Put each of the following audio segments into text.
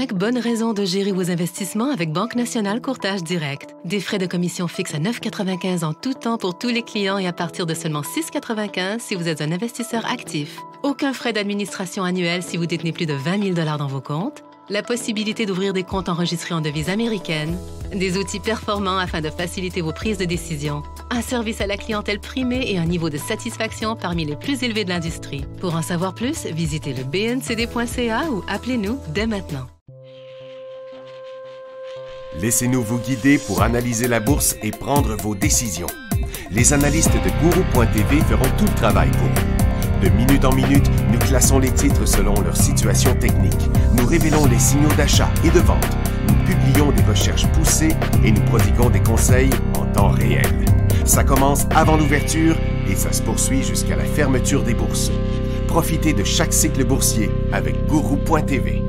5 bonnes raisons de gérer vos investissements avec Banque Nationale Courtage Direct. Des frais de commission fixes à 9,95 en tout temps pour tous les clients et à partir de seulement 6,95 si vous êtes un investisseur actif. Aucun frais d'administration annuel si vous détenez plus de 20 000 $ dans vos comptes. La possibilité d'ouvrir des comptes enregistrés en devise américaine. Des outils performants afin de faciliter vos prises de décision. Un service à la clientèle primé et un niveau de satisfaction parmi les plus élevés de l'industrie. Pour en savoir plus, visitez le bncd.ca ou appelez-nous dès maintenant. Laissez-nous vous guider pour analyser la bourse et prendre vos décisions. Les analystes de Guru.tv feront tout le travail pour vous. De minute en minute, nous classons les titres selon leur situation technique. Nous révélons les signaux d'achat et de vente. Nous publions des recherches poussées et nous prodiguons des conseils en temps réel. Ça commence avant l'ouverture et ça se poursuit jusqu'à la fermeture des bourses. Profitez de chaque cycle boursier avec Guru.tv.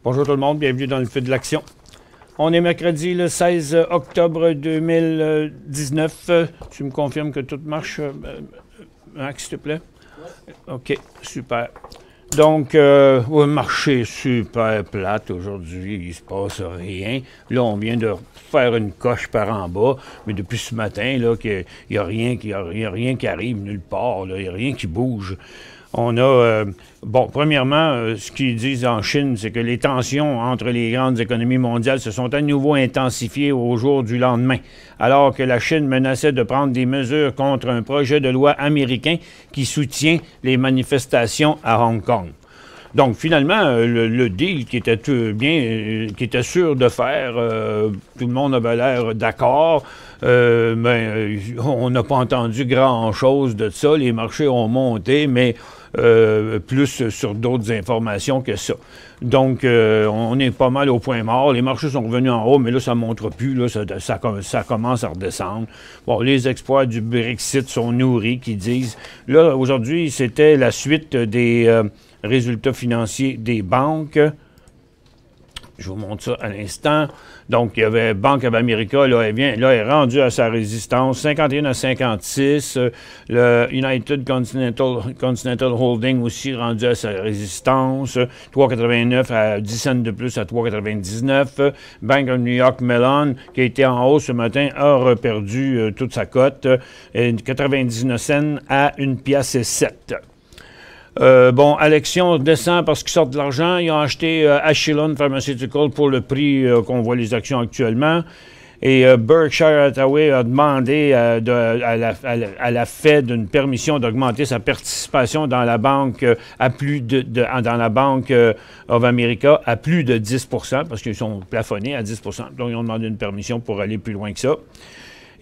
Bonjour tout le monde, bienvenue dans le feu de l'action. On est mercredi le 16 octobre 2019. Tu me confirmes que tout marche, Max, s'il te plaît? OK, super. Donc, le marché est super plate aujourd'hui, il se passe rien. Là, on vient de faire une coche par en bas, mais depuis ce matin, là, il n'y a rien qui arrive nulle part, il n'y a rien qui bouge. On a, premièrement, ce qu'ils disent en Chine, c'est que les tensions entre les grandes économies mondiales se sont à nouveau intensifiées au jour du lendemain, alors que la Chine menaçait de prendre des mesures contre un projet de loi américain qui soutient les manifestations à Hong Kong. Donc, finalement, le deal qui était qui était sûr de faire, tout le monde avait l'air d'accord, mais on n'a pas entendu grand-chose de ça. Les marchés ont monté, mais plus sur d'autres informations que ça. Donc, on est pas mal au point mort. Les marchés sont revenus en haut, mais là, ça ne montre plus. Là, ça commence à redescendre. Bon, les exploits du Brexit sont nourris, qui disent. Là, aujourd'hui, c'était la suite des résultats financiers des banques. Je vous montre ça à l'instant. Donc, il y avait Bank of America, là, elle est rendue à sa résistance, 51 à 56. Le United Continental Holding aussi rendu à sa résistance, 3,89 à 10 cents de plus à 3,99. Bank of New York Mellon, qui a été en hausse ce matin, a reperdu toute sa cote, 99 cents à 1 pièce et 7. Alexion descend parce qu'ils sortent de l'argent. Ils ont acheté Ashland Pharmaceutical pour le prix qu'on voit les actions actuellement. Et Berkshire Hathaway a demandé à la Fed une permission d'augmenter sa participation dans la banque dans la Bank of America à plus de 10 % parce qu'ils sont plafonnés à 10 %. Donc, ils ont demandé une permission pour aller plus loin que ça.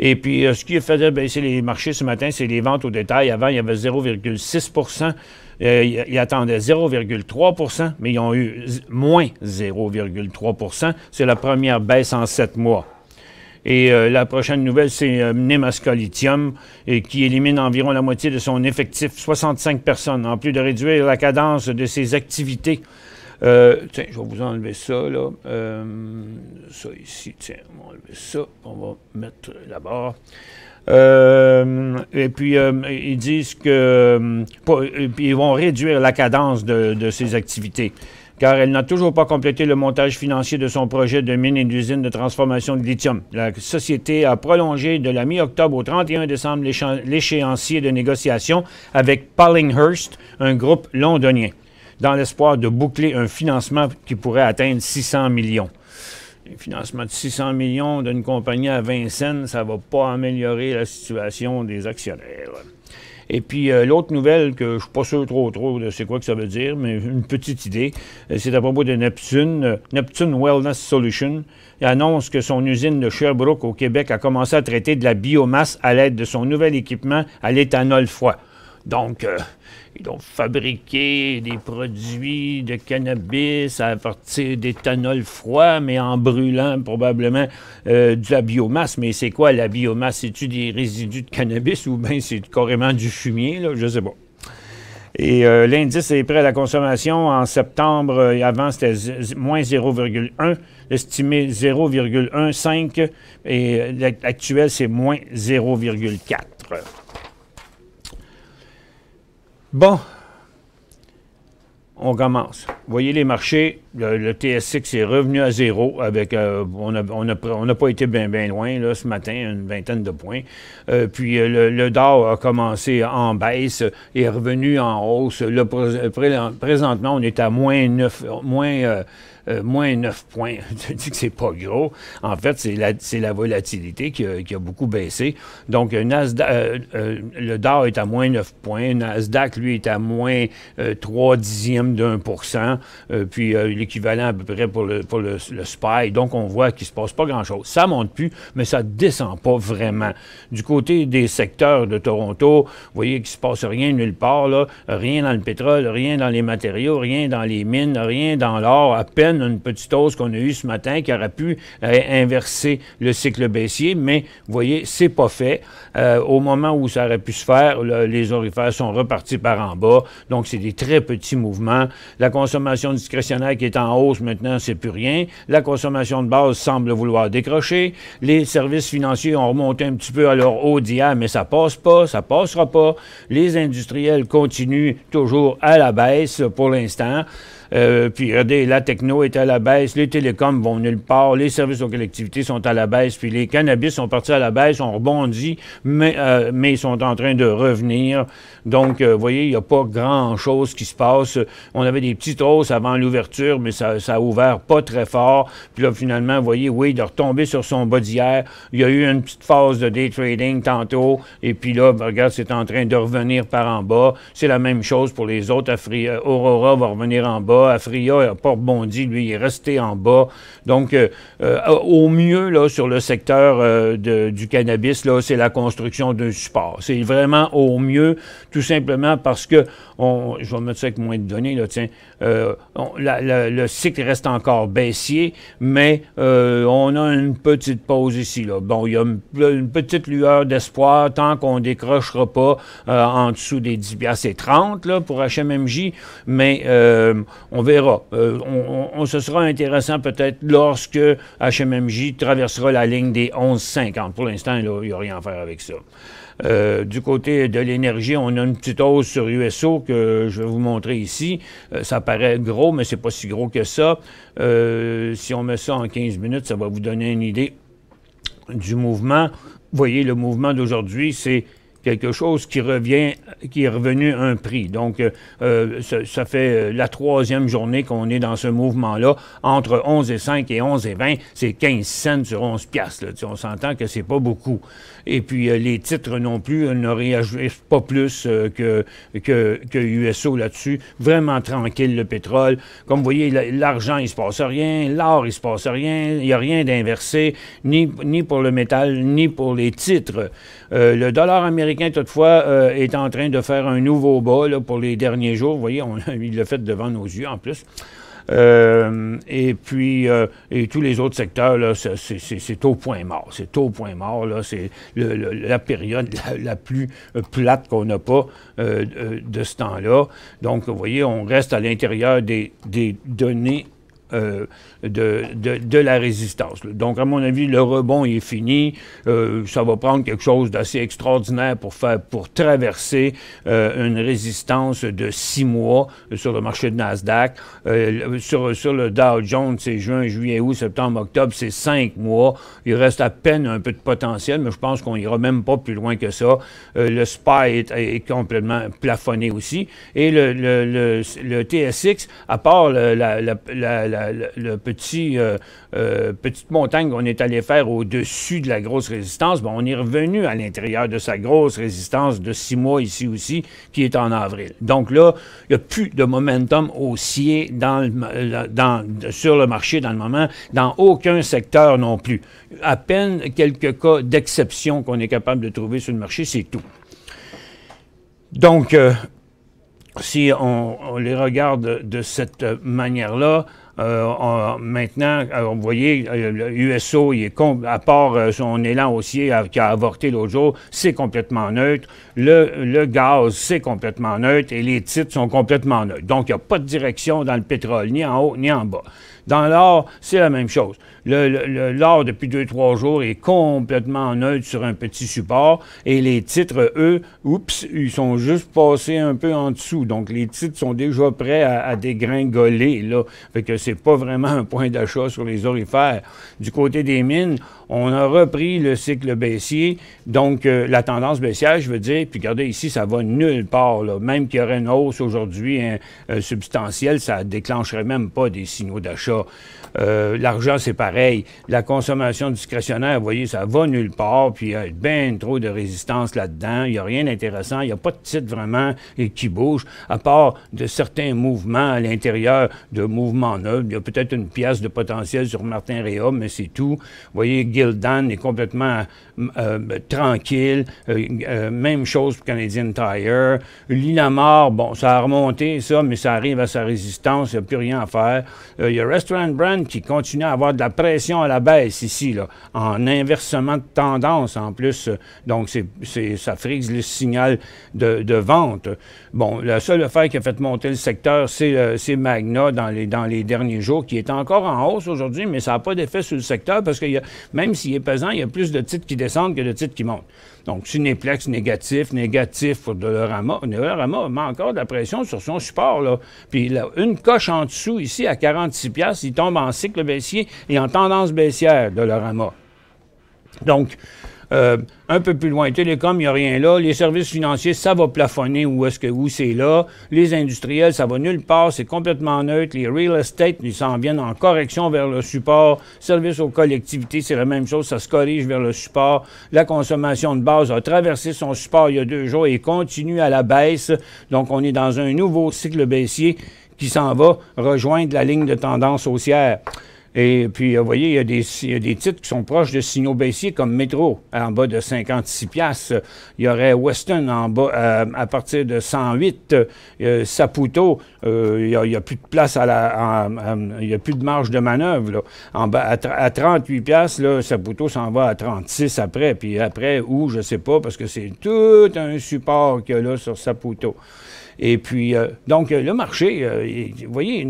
Et puis, ce qui a fait baisser les marchés ce matin, c'est les ventes au détail. Avant, il y avait 0,6 %. Ils attendaient 0,3 %, mais ils ont eu moins 0,3 %. C'est la première baisse en 7 mois. Et la prochaine nouvelle, c'est Nemaska Lithium, qui élimine environ la moitié de son effectif, 65 personnes, en plus de réduire la cadence de ses activités. Tiens, je vais vous enlever ça, là. Ça ici, tiens, on va enlever ça. On va mettre la barre. Et puis, ils disent que ils vont réduire la cadence de ses activités, car elle n'a toujours pas complété le montage financier de son projet de mine et d'usine de transformation de lithium. La société a prolongé de la mi-octobre au 31 décembre l'échéancier de négociation avec Pallinghurst, un groupe londonien, dans l'espoir de boucler un financement qui pourrait atteindre 600 millions. Un financement de 600 millions d'une compagnie à 20 cents, ça ne va pas améliorer la situation des actionnaires. Et puis, l'autre nouvelle, que je ne suis pas sûr trop de c'est quoi que ça veut dire, mais une petite idée, c'est à propos de Neptune. Neptune Wellness Solution annonce que son usine de Sherbrooke au Québec a commencé à traiter de la biomasse à l'aide de son nouvel équipement à l'éthanol froid. Donc, ils ont fabriqué des produits de cannabis à partir d'éthanol froid, mais en brûlant probablement de la biomasse. Mais c'est quoi la biomasse? C'est-tu des résidus de cannabis ou bien c'est carrément du fumier? Là? Je ne sais pas. Et l'indice des prêts à la consommation en septembre, avant c'était moins 0,1, estimé 0,15 et l'actuel c'est moins 0,4. Bon. On commence. Vous voyez les marchés, le TSX est revenu à zéro avec, on n'a pas été bien loin là, ce matin, une vingtaine de points. Puis le Dow a commencé en baisse et est revenu en hausse. Là, présentement, on est à moins 9 points. Je dis que c'est pas gros. En fait, c'est la volatilité qui a beaucoup baissé. Donc, le Dow est à moins 9 points. Nasdaq, lui, est à moins 0,3%. Puis, l'équivalent à peu près pour le SPY. Donc, on voit qu'il ne se passe pas grand-chose. Ça ne monte plus, mais ça ne descend pas vraiment. Du côté des secteurs de Toronto, vous voyez qu'il ne se passe rien nulle part, là. Rien dans le pétrole, rien dans les matériaux, rien dans les mines, rien dans l'or, à peine une petite hausse qu'on a eue ce matin qui aurait pu inverser le cycle baissier, mais vous voyez, c'est pas fait. Au moment où ça aurait pu se faire, les orifères sont repartis par en bas, donc c'est des très petits mouvements. La consommation discrétionnaire qui est en hausse maintenant, c'est plus rien. La consommation de base semble vouloir décrocher. Les services financiers ont remonté un petit peu à leur haut d'hier, mais ça passe pas, ça passera pas. Les industriels continuent toujours à la baisse pour l'instant. Puis regardez, la techno est à la baisse, les télécoms vont nulle part, les services aux collectivités sont à la baisse, puis les cannabis sont partis à la baisse, on rebondit, mais ils sont en train de revenir. Donc, vous voyez, il n'y a pas grand-chose qui se passe. On avait des petites hausses avant l'ouverture, mais ça a ouvert pas très fort. Puis là, finalement, vous voyez, oui, de retomber sur son bas d'hier. Il y a eu une petite phase de day trading tantôt, et puis là, regarde, c'est en train de revenir par en bas. C'est la même chose pour les autres. Aurora va revenir en bas. Afria n'a pas rebondi, lui, il est resté en bas. Donc, au mieux, là, sur le secteur du cannabis, là, c'est la construction d'un support. C'est vraiment au mieux, tout simplement parce que, je vais mettre ça avec moins de données, là, tiens, le cycle reste encore baissier, mais on a une petite pause ici, là. Bon, il y a une petite lueur d'espoir tant qu'on ne décrochera pas en dessous des 10,30 là, pour HMMJ, mais on verra. Ce sera intéressant peut-être lorsque HMMJ traversera la ligne des 11,50. Pour l'instant, il n'y a rien à faire avec ça. Du côté de l'énergie, on a une petite hausse sur USO que je vais vous montrer ici. Ça paraît gros, mais c'est pas si gros que ça. Si on met ça en 15 minutes, ça va vous donner une idée du mouvement. Vous voyez, le mouvement d'aujourd'hui, c'est quelque chose qui est revenu un prix. Donc, ça fait la troisième journée qu'on est dans ce mouvement-là. Entre 11,5 et 11,20, c'est 15 cents sur 11 piastres. Là. On s'entend que c'est pas beaucoup. Et puis, les titres non plus ne réagissent pas plus que USO là-dessus. Vraiment tranquille, le pétrole. Comme vous voyez, l'argent, il se passe rien. L'or, il se passe rien. Il n'y a rien d'inversé, ni pour le métal, ni pour les titres. Le dollar américain, toutefois, est en train de faire un nouveau bas là, pour les derniers jours. Vous voyez, il l'a fait devant nos yeux, en plus. Et puis, et tous les autres secteurs, là, c'est au point mort. C'est au point mort, là. C'est la période la plus plate qu'on n'a pas de ce temps-là. Donc, vous voyez, on reste à l'intérieur des données de la résistance. Donc, à mon avis, le rebond est fini. Ça va prendre quelque chose d'assez extraordinaire pour traverser une résistance de 6 mois sur le marché de Nasdaq. Sur le Dow Jones, c'est juin, juillet, août, septembre, octobre, c'est 5 mois. Il reste à peine un peu de potentiel, mais je pense qu'on ira même pas plus loin que ça. Le SPY est complètement plafonné aussi. Et le TSX, à part petite montagne qu'on est allé faire au-dessus de la grosse résistance, on est revenu à l'intérieur de sa grosse résistance de 6 mois ici aussi, qui est en avril. Donc là, il n'y a plus de momentum haussier sur le marché dans le moment, dans aucun secteur non plus. À peine quelques cas d'exception qu'on est capable de trouver sur le marché, c'est tout. Donc, si on les regarde de cette manière-là, Maintenant, vous voyez, le USO, à part son élan haussier qui a avorté l'autre jour, c'est complètement neutre. Le gaz, c'est complètement neutre. Et les titres sont complètement neutres. Donc, il n'y a pas de direction dans le pétrole, ni en haut, ni en bas. Dans l'or, c'est la même chose. L'or, depuis 2-3 jours, est complètement neutre sur un petit support. Et les titres, eux, ils sont juste passés un peu en dessous. Donc, les titres sont déjà prêts à dégringoler, là. Fait que c'est pas vraiment un point d'achat sur les orifères. Du côté des mines, on a repris le cycle baissier. Donc, la tendance baissière, je veux dire, puis regardez ici, ça va nulle part, là. Même qu'il y aurait une hausse aujourd'hui substantielle, ça déclencherait même pas des signaux d'achat. L'argent, c'est pareil. La consommation discrétionnaire, vous voyez, ça va nulle part, puis il y a bien trop de résistance là-dedans. Il n'y a rien d'intéressant. Il n'y a pas de titre vraiment qui bouge, à part de certains mouvements à l'intérieur de mouvements neufs. Il y a peut-être une pièce de potentiel sur Martin Réa, mais c'est tout. Vous voyez, Gildan est complètement tranquille. Même chose pour Canadian Tire. Linamar, bon, ça a remonté, ça, mais ça arrive à sa résistance. Il n'y a plus rien à faire. Il y a Restaurant Brand qui continue à avoir de la pression à la baisse ici, là, en inversement de tendance en plus. Donc, ça frise le signal de vente. Bon, la seule affaire qui a fait monter le secteur, c'est Magna dans les derniers jours, qui est encore en hausse aujourd'hui, mais ça n'a pas d'effet sur le secteur parce que même s'il est pesant, il y a plus de titres qui descendent que de titres qui montent. Donc, Cinéplex, négatif pour Dollarama. Dollarama met encore de la pression sur son support, là. Puis, là, une coche en dessous, ici, à 46$, il tombe en cycle baissier et en tendance baissière, Dollarama. Donc, un peu plus loin, Télécom, il n'y a rien là. Les services financiers, ça va plafonner où c'est là. Les industriels, ça va nulle part, c'est complètement neutre. Les real estate, ils s'en viennent en correction vers le support. Services aux collectivités, c'est la même chose, ça se corrige vers le support. La consommation de base a traversé son support il y a 2 jours et continue à la baisse. Donc, on est dans un nouveau cycle baissier qui s'en va rejoindre la ligne de tendance haussière. Et puis, vous voyez, il y a des titres qui sont proches de signaux baissiers comme Métro, en bas de 56$. Il y aurait Weston en bas à partir de 108. Saputo, il n'y a plus de place il n'y a plus de marge de manœuvre, là. En bas, à 38$, là, Saputo s'en va à 36 après. Puis après, où, je ne sais pas, parce que c'est tout un support qu'il y a là sur Saputo. Et puis, donc, le marché, vous voyez,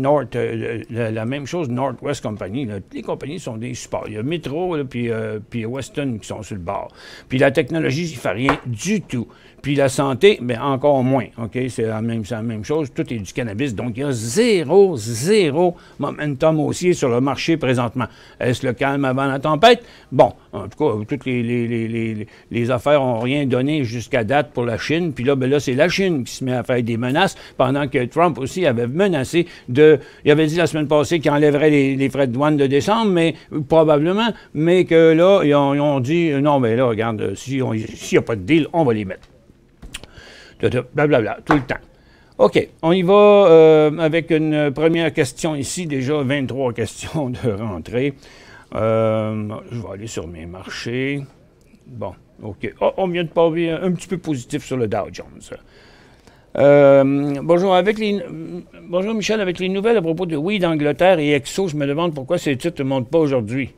la même chose, Northwest Company, là, les compagnies sont des supports. Il y a Metro, là, puis Weston qui sont sur le bord. Puis la technologie, il ne fait rien du tout. Puis la santé, mais encore moins, OK? C'est la même chose. Tout est du cannabis. Donc, il y a zéro momentum haussier sur le marché présentement. Est-ce le calme avant la tempête? Bon, en tout cas, toutes les affaires n'ont rien donné jusqu'à date pour la Chine. Puis là, là, c'est la Chine qui se met à faire des menaces, pendant que Trump aussi avait menacé il avait dit la semaine passée qu'il enlèverait les frais de douane de décembre, mais probablement, mais que là, ils ont dit, non, mais là, regarde, s'il n'y a pas de deal, on va les mettre. Blablabla, tout le temps. OK, on y va avec une première question ici, déjà 23 questions de rentrée. Je vais aller sur mes marchés. Bon, OK. Oh, on vient de parler un petit peu positif sur le Dow Jones. Bonjour Michel, avec les nouvelles à propos de Weed Angleterre et Exo, je me demande pourquoi ces titres ne montent pas aujourd'hui.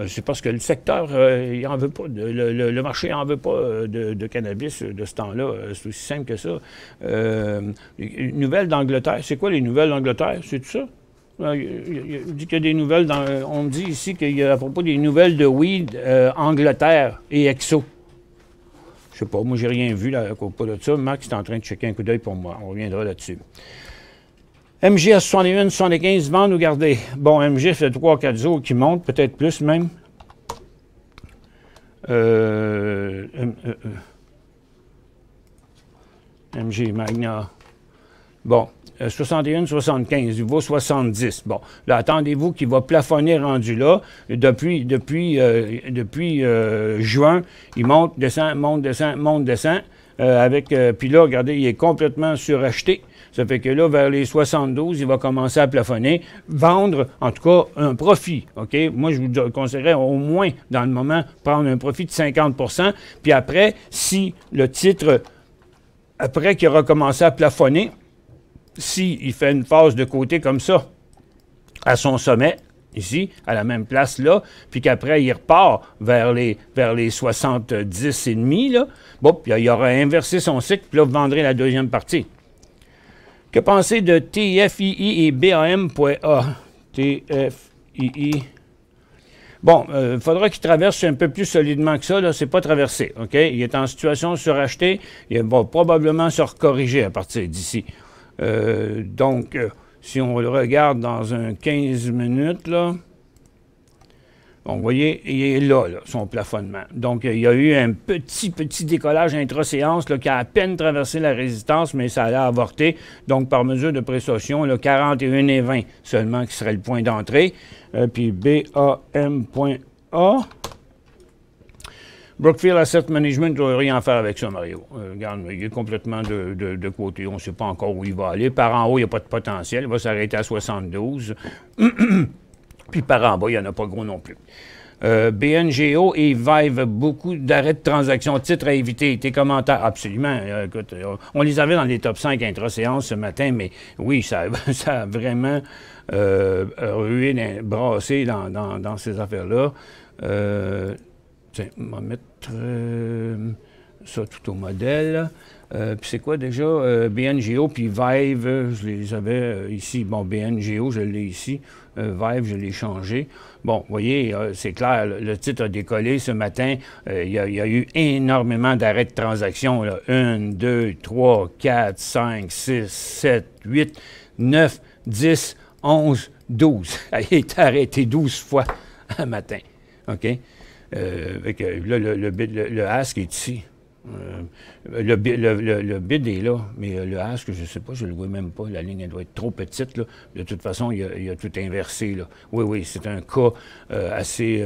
C'est parce que le secteur, il en veut pas, le marché n'en veut pas de cannabis de ce temps-là. C'est aussi simple que ça. Les nouvelles d'Angleterre, c'est quoi les nouvelles d'Angleterre? C'est tout ça? Il dit qu'il y a des nouvelles, on me dit ici qu'il y a à propos des nouvelles de Weed Angleterre et Exo. Je sais pas, moi j'ai rien vu là, à propos de ça. Max est en train de checker un coup d'œil pour moi. On reviendra là-dessus. MG à 61, 75, vendre ou garder? Bon, MG fait 3-4 jours qui monte, peut-être plus même. MG, Magna. Bon, 61, 75, il vaut 70. Bon, là, attendez-vous qu'il va plafonner rendu là. Depuis juin, il monte, descend. Puis là, regardez, il est complètement suracheté. Ça fait que là, vers les 72, il va commencer à plafonner, vendre, en tout cas, un profit, OK? Moi, je vous conseillerais au moins, dans le moment, prendre un profit de 50%. Puis après, si le titre, après qu'il aura commencé à plafonner, s'il fait une phase de côté comme ça, à son sommet, ici, à la même place là, puis qu'après, il repart vers les 70,5, là. Bon, puis il aura inversé son cycle, puis là, vous vendrez la deuxième partie. Que penser de TFII et BAM.A? TFII. Bon, il faudra qu'il traverse un peu plus solidement que ça. Là, c'est pas traversé, OK? Il est en situation surachetée. Il va probablement se recorriger à partir d'ici. Donc, si on le regarde dans un 15 minutes, là, bon, vous voyez, il est là, son plafonnement. Donc, il y a eu un petit décollage intra-séance qui a à peine traversé la résistance, mais ça allait avorter. Donc, par mesure de précaution, 41,20 seulement qui serait le point d'entrée. Puis BAM.A. Brookfield Asset Management ne doit rien faire avec ça, Mario. Regarde, il est complètement de côté. On ne sait pas encore où il va aller. Par en haut, il n'y a pas de potentiel. Il va s'arrêter à 72. Puis par en bas, il n'y en a pas gros non plus. BNGO et Vive, beaucoup d'arrêts de transactions. Titres à éviter. Tes commentaires, absolument. Écoute, on les avait dans les top 5 intra-séances ce matin, mais oui, ça a vraiment rué, brassé dans ces affaires-là. Tiens, on va mettre ça tout au modèle. Puis c'est quoi déjà? BNGO puis Vive, je les avais ici. Bon, BNGO, je l'ai ici. Vive, je l'ai changé. Bon, vous voyez, c'est clair, le titre a décollé ce matin. Il y a eu énormément d'arrêts de transactions. 1, 2, 3, 4, 5, 6, 7, 8, 9, 10, 11, 12. Il a été arrêté 12 fois un matin. OK? Là, le ask est ici. Le bid est là, mais le ask, je ne sais pas, je ne le vois même pas. La ligne, elle doit être trop petite. Là. De toute façon, il a tout inversé. Là. Oui, c'est un cas assez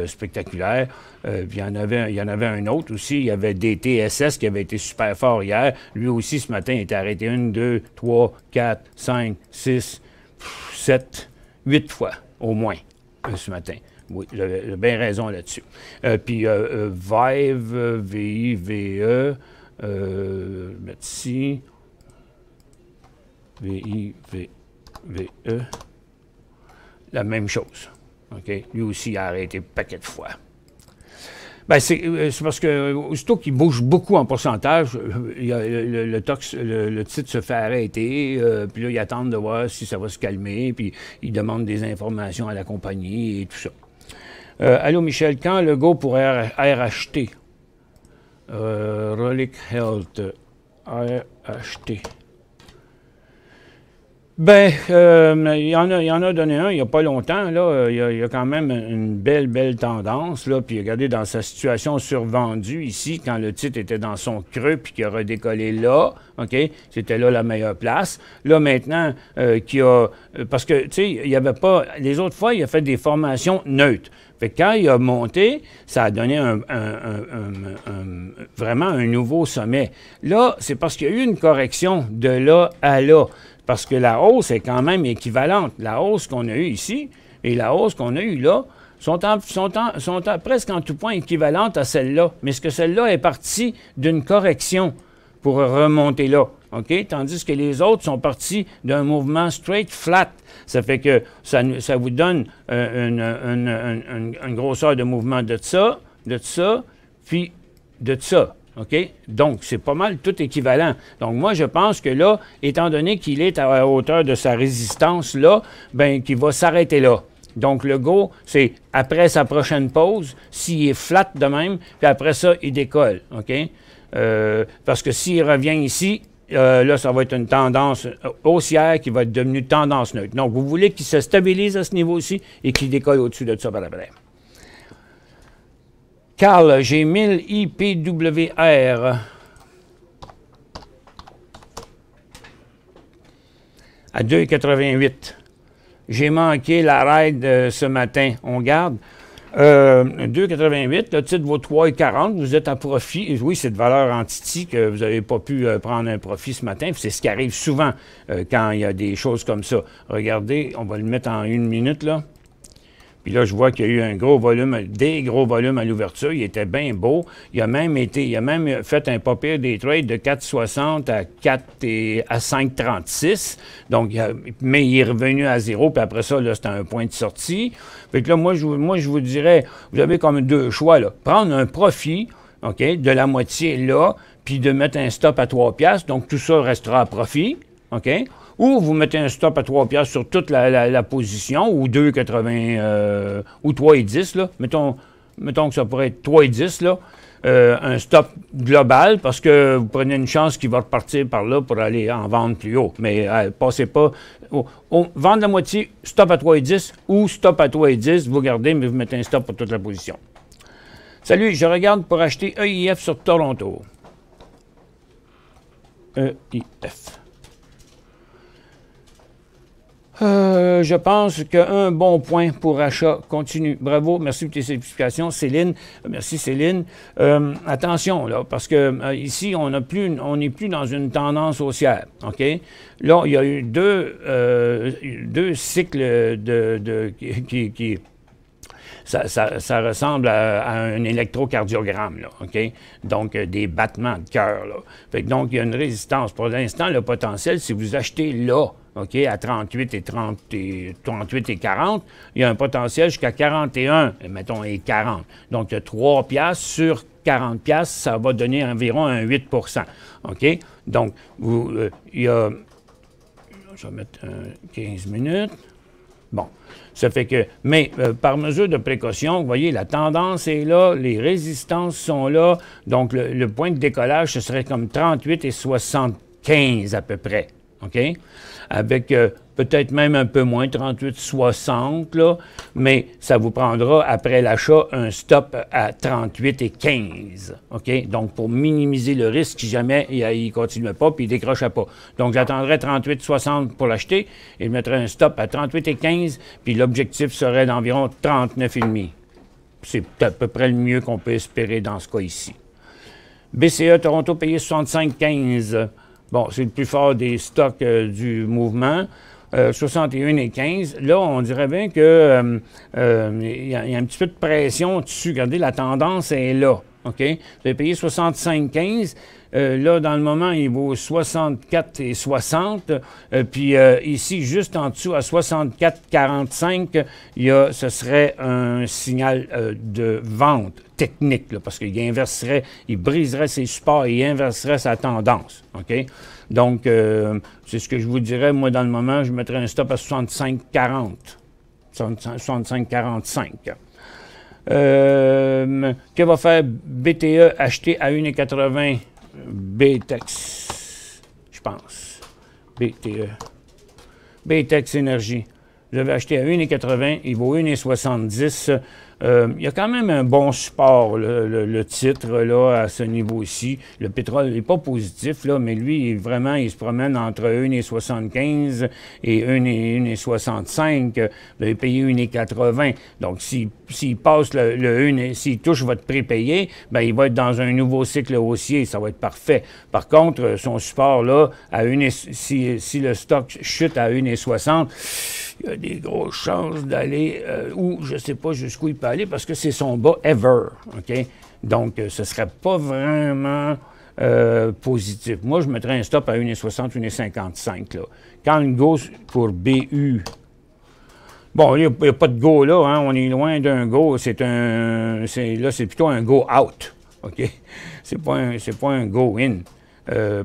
spectaculaire. Puis il y en avait un autre aussi. Il y avait DTSS qui avait été super fort hier. Lui aussi, ce matin, il était arrêté 1, 2, 3, 4, 5, 6, 7, 8 fois, au moins, ce matin. Oui, il a bien raison là-dessus. Puis Vive, V-I-V-E, mettre ici, V-I-V-E, la même chose. OK? Lui aussi, il a arrêté un paquet de fois. Bien, c'est parce que, aussitôt qu'il bouge beaucoup en pourcentage, le titre se fait arrêter, puis là, ils attendent de voir si ça va se calmer, puis ils demandent des informations à la compagnie et tout ça. Allô, Michel, quand le go pour RHT? Relic Health, RHT. Ben, il y en a donné un il n'y a pas longtemps. Là, il y a quand même une belle tendance. Là, puis regardez, dans sa situation survendue ici, quand le titre était dans son creux puis qu'il a redécollé là, OK, c'était là la meilleure place. Là, maintenant, parce que, tu sais, il n'y avait pas... Les autres fois, il a fait des formations neutres. Fait que quand il a monté, ça a donné vraiment un nouveau sommet. Là, c'est parce qu'il y a eu une correction de là à là. Parce que la hausse est quand même équivalente. La hausse qu'on a eue ici et la hausse qu'on a eue là sont presque en tout point équivalentes à celle-là. Mais ce que celle-là est partie d'une correction pour remonter là. OK? Tandis que les autres sont partis d'un mouvement straight flat. Ça fait que ça vous donne une grosseur de mouvement de ça, puis de ça. OK? Donc, c'est pas mal tout équivalent. Donc, moi, je pense que là, étant donné qu'il est à la hauteur de sa résistance là, bien, qu'il va s'arrêter là. Donc, le go, c'est après sa prochaine pause, s'il est flat de même, puis après ça, il décolle. OK? Parce que s'il revient ici, là, ça va être une tendance haussière qui va être devenue tendance neutre. Donc, vous voulez qu'il se stabilise à ce niveau-ci et qu'il décolle au-dessus de ça par après. Carl, j'ai 1000 IPWR à 2,88. J'ai manqué la ride ce matin. On garde. 2,88, le titre vaut 3,40. Vous êtes à profit. Oui, c'est de valeur entity que vous n'avez pas pu prendre un profit ce matin. C'est ce qui arrive souvent quand il y a des choses comme ça. Regardez, on va le mettre en 1 minute, là. Puis là, je vois qu'il y a eu un gros volume, des gros volumes à l'ouverture. Il était bien beau. Il a même fait un pas pire des trades de 4,60 à 5,36. Donc, mais il est revenu à zéro, puis après ça, là, c'était un point de sortie. Fait que là, moi, je vous dirais, vous avez comme deux choix, là. Prendre un profit, OK, de la moitié là, puis de mettre un stop à 3 piastres. Donc, tout ça restera à profit, OK? Ou vous mettez un stop à 3 piastres sur toute la position, ou 2,80, ou 3,10, là. Mettons que ça pourrait être 3,10, là. Un stop global, parce que vous prenez une chance qu'il va repartir par là pour aller en vendre plus haut. Mais passez pas. Vendre la moitié, stop à 3,10, ou stop à 3,10, vous gardez, mais vous mettez un stop pour toute la position. Salut, je regarde pour acheter EIF sur Toronto. EIF. Je pense qu'un bon point pour achat continue. Bravo, merci pour tes explications, Céline. Merci, Céline. Attention, là, parce que ici, on n'est plus dans une tendance haussière, OK? Là, il y a eu deux cycles qui ça ressemble à un électrocardiogramme, là, OK? Donc, des battements de cœur, là. Fait que donc, il y a une résistance. Pour l'instant, le potentiel, si vous achetez là, OK, à 38 et 40, 38 et 40, il y a un potentiel jusqu'à 41, mettons, et 40. Donc, 3 piastres sur 40 piastres, ça va donner environ un 8 OK? Donc, il y a... Je vais mettre 15 minutes. Bon, ça fait que... Mais par mesure de précaution, vous voyez, la tendance est là, les résistances sont là. Donc, le point de décollage, ce serait comme 38 et 75 à peu près. OK? Avec peut-être même un peu moins, 38,60, là, mais ça vous prendra, après l'achat, un stop à 38 et 15, OK? Donc, pour minimiser le risque, si jamais il ne continuait pas puis il ne décrochait pas. Donc, j'attendrais 38,60 pour l'acheter et je mettrais un stop à 38 et 15, puis l'objectif serait d'environ 39,5. C'est à peu près le mieux qu'on peut espérer dans ce cas ici. BCE Toronto payé 65,15. Bon, c'est le plus fort des stocks du mouvement. 61,15. Là, on dirait bien que y a un petit peu de pression dessus. Regardez, la tendance est là. OK? Vous avez payé 65,15. Là, dans le moment, il vaut 64,60. Puis ici, juste en dessous, à 64,45, ce serait un signal de vente technique, là, parce qu'il inverserait, il briserait ses supports et il inverserait sa tendance. OK? Donc, c'est ce que je vous dirais, moi, dans le moment, je mettrais un stop à 65,40. 65,45. Que va faire BTE acheter à 1,80? BTEX, je pense. BTE. BTEX Énergie. Je l'avais acheté à 1,80, il vaut 1,70. Il y a quand même un bon support, le titre, là, à ce niveau-ci. Le pétrole n'est pas positif, là, mais lui, vraiment, il se promène entre 1,75 et 1,65. Vous avez payé 1,80. Donc, s'il passe s'il touche votre prépayé, bien, il va être dans un nouveau cycle haussier. Ça va être parfait. Par contre, son support, là, si le stock chute à 1,60, il y a des grosses chances d'aller où je ne sais pas jusqu'où il peut aller parce que c'est son bas ever. OK? Donc, ce ne serait pas vraiment positif. Moi, je mettrais un stop à 1,60, 1,55. Quand le go pour BU, bon, il n'y a pas de go là, hein, on est loin d'un go. Là, c'est plutôt un go out. OK? C'est pas un go in.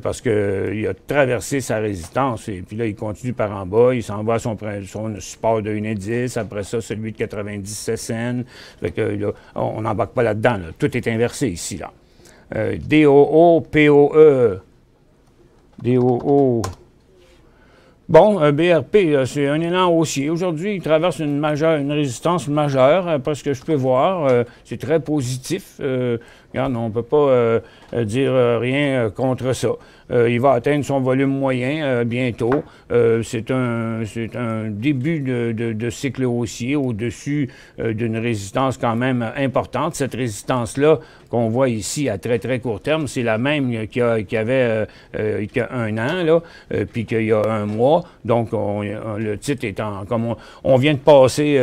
Parce qu'il a traversé sa résistance et puis là, il continue par en bas, il s'en va à son support de 1,10, après ça, celui de 90 cents. Fait que là, on n'embarque pas là-dedans. Là. Tout est inversé ici. Là. DOO, POE. DOO. Bon, BRP, c'est un élan haussier. Aujourd'hui, il traverse une résistance majeure, parce que je peux voir. C'est très positif. Regarde, on ne peut pas dire rien contre ça. Il va atteindre son volume moyen bientôt. C'est un début de cycle haussier au-dessus d'une résistance quand même importante. Cette résistance-là qu'on voit ici à très, très court terme, c'est la même qu'il y avait il y a un an, là, puis qu'il y a un mois. Donc, le titre est en... Comme on vient de passer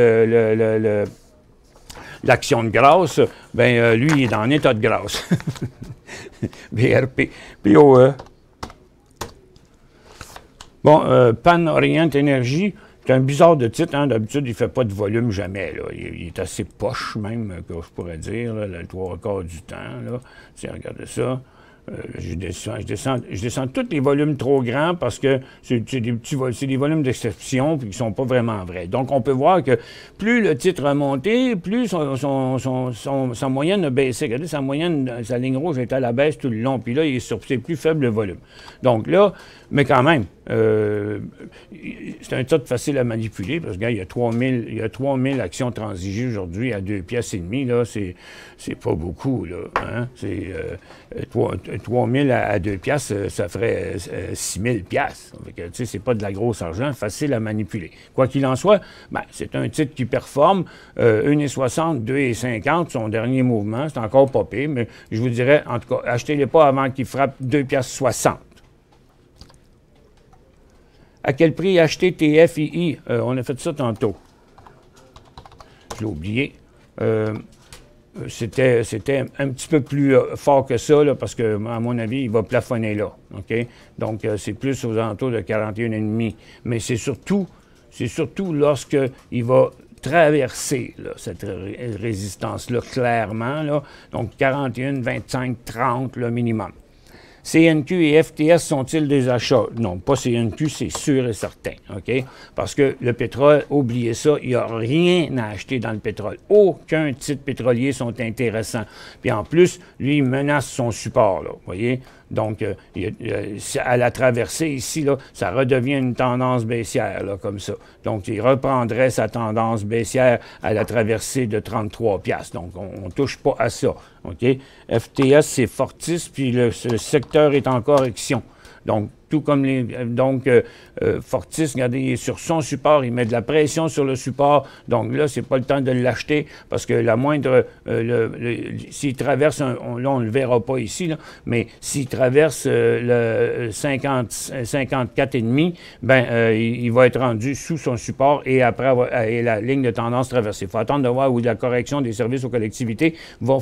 l'action de grâce, bien, lui, il est en état de grâce. BRP. POE. Bon, Pan Orient Énergie, c'est un bizarre de titre. Hein? D'habitude, il ne fait pas de volume jamais. Là. Il est assez poche, même, que je pourrais dire, là, le 3/4 du temps. Là. Tiens, regardez ça. Je descends tous les volumes trop grands parce que c'est des volumes d'exception et qui ne sont pas vraiment vrais. Donc, on peut voir que plus le titre a monté, plus sa moyenne a baissé. Regardez, sa moyenne, sa ligne rouge est à la baisse tout le long. Puis là, il est sur ses plus faibles volumes. Donc là, mais quand même, c'est un titre facile à manipuler parce qu'il y a 3000 actions transigées aujourd'hui à 2,5 piastres. Là, c'est pas beaucoup. Là, hein? C'est 3000 à 2 piastres, ça ferait 6000 piastres. C'est pas de la grosse argent, facile à manipuler. Quoi qu'il en soit, ben, c'est un titre qui performe. 1,60, 2,50, son dernier mouvement, c'est encore pas pire, mais je vous dirais, en tout cas, achetez-les pas avant qu'il frappe 2,60 piastres. À quel prix acheter TFII? On a fait ça tantôt. Je l'ai oublié. C'était un petit peu plus fort que ça, là, parce que, à mon avis, il va plafonner là. OK? Donc, c'est plus aux alentours de 41,5. Mais c'est surtout lorsqu'il va traverser là, cette résistance-là, clairement. Là, donc, 41, 25, 30, le minimum. CNQ et FTS sont-ils des achats? Non, pas CNQ, c'est sûr et certain, OK? Parce que le pétrole, oubliez ça, il n'y a rien à acheter dans le pétrole. Aucun titre pétrolier sont intéressants. Puis en plus, lui, il menace son support, là, vous voyez? Donc, à la traversée ici, là, ça redevient une tendance baissière, là, comme ça. Donc, il reprendrait sa tendance baissière à la traversée de 33 piastres. Donc, on ne touche pas à ça. OK? FTS, c'est Fortis, puis le secteur est en correction. Donc, tout comme Fortis, regardez, il est sur son support, il met de la pression sur le support. Donc là, c'est pas le temps de l'acheter parce que la moindre, s'il traverse, là, on ne le verra pas ici, là, mais s'il traverse le 54,5, ben, il va être rendu sous son support et après et la ligne de tendance traversée. Il faut attendre de voir où la correction des services aux collectivités va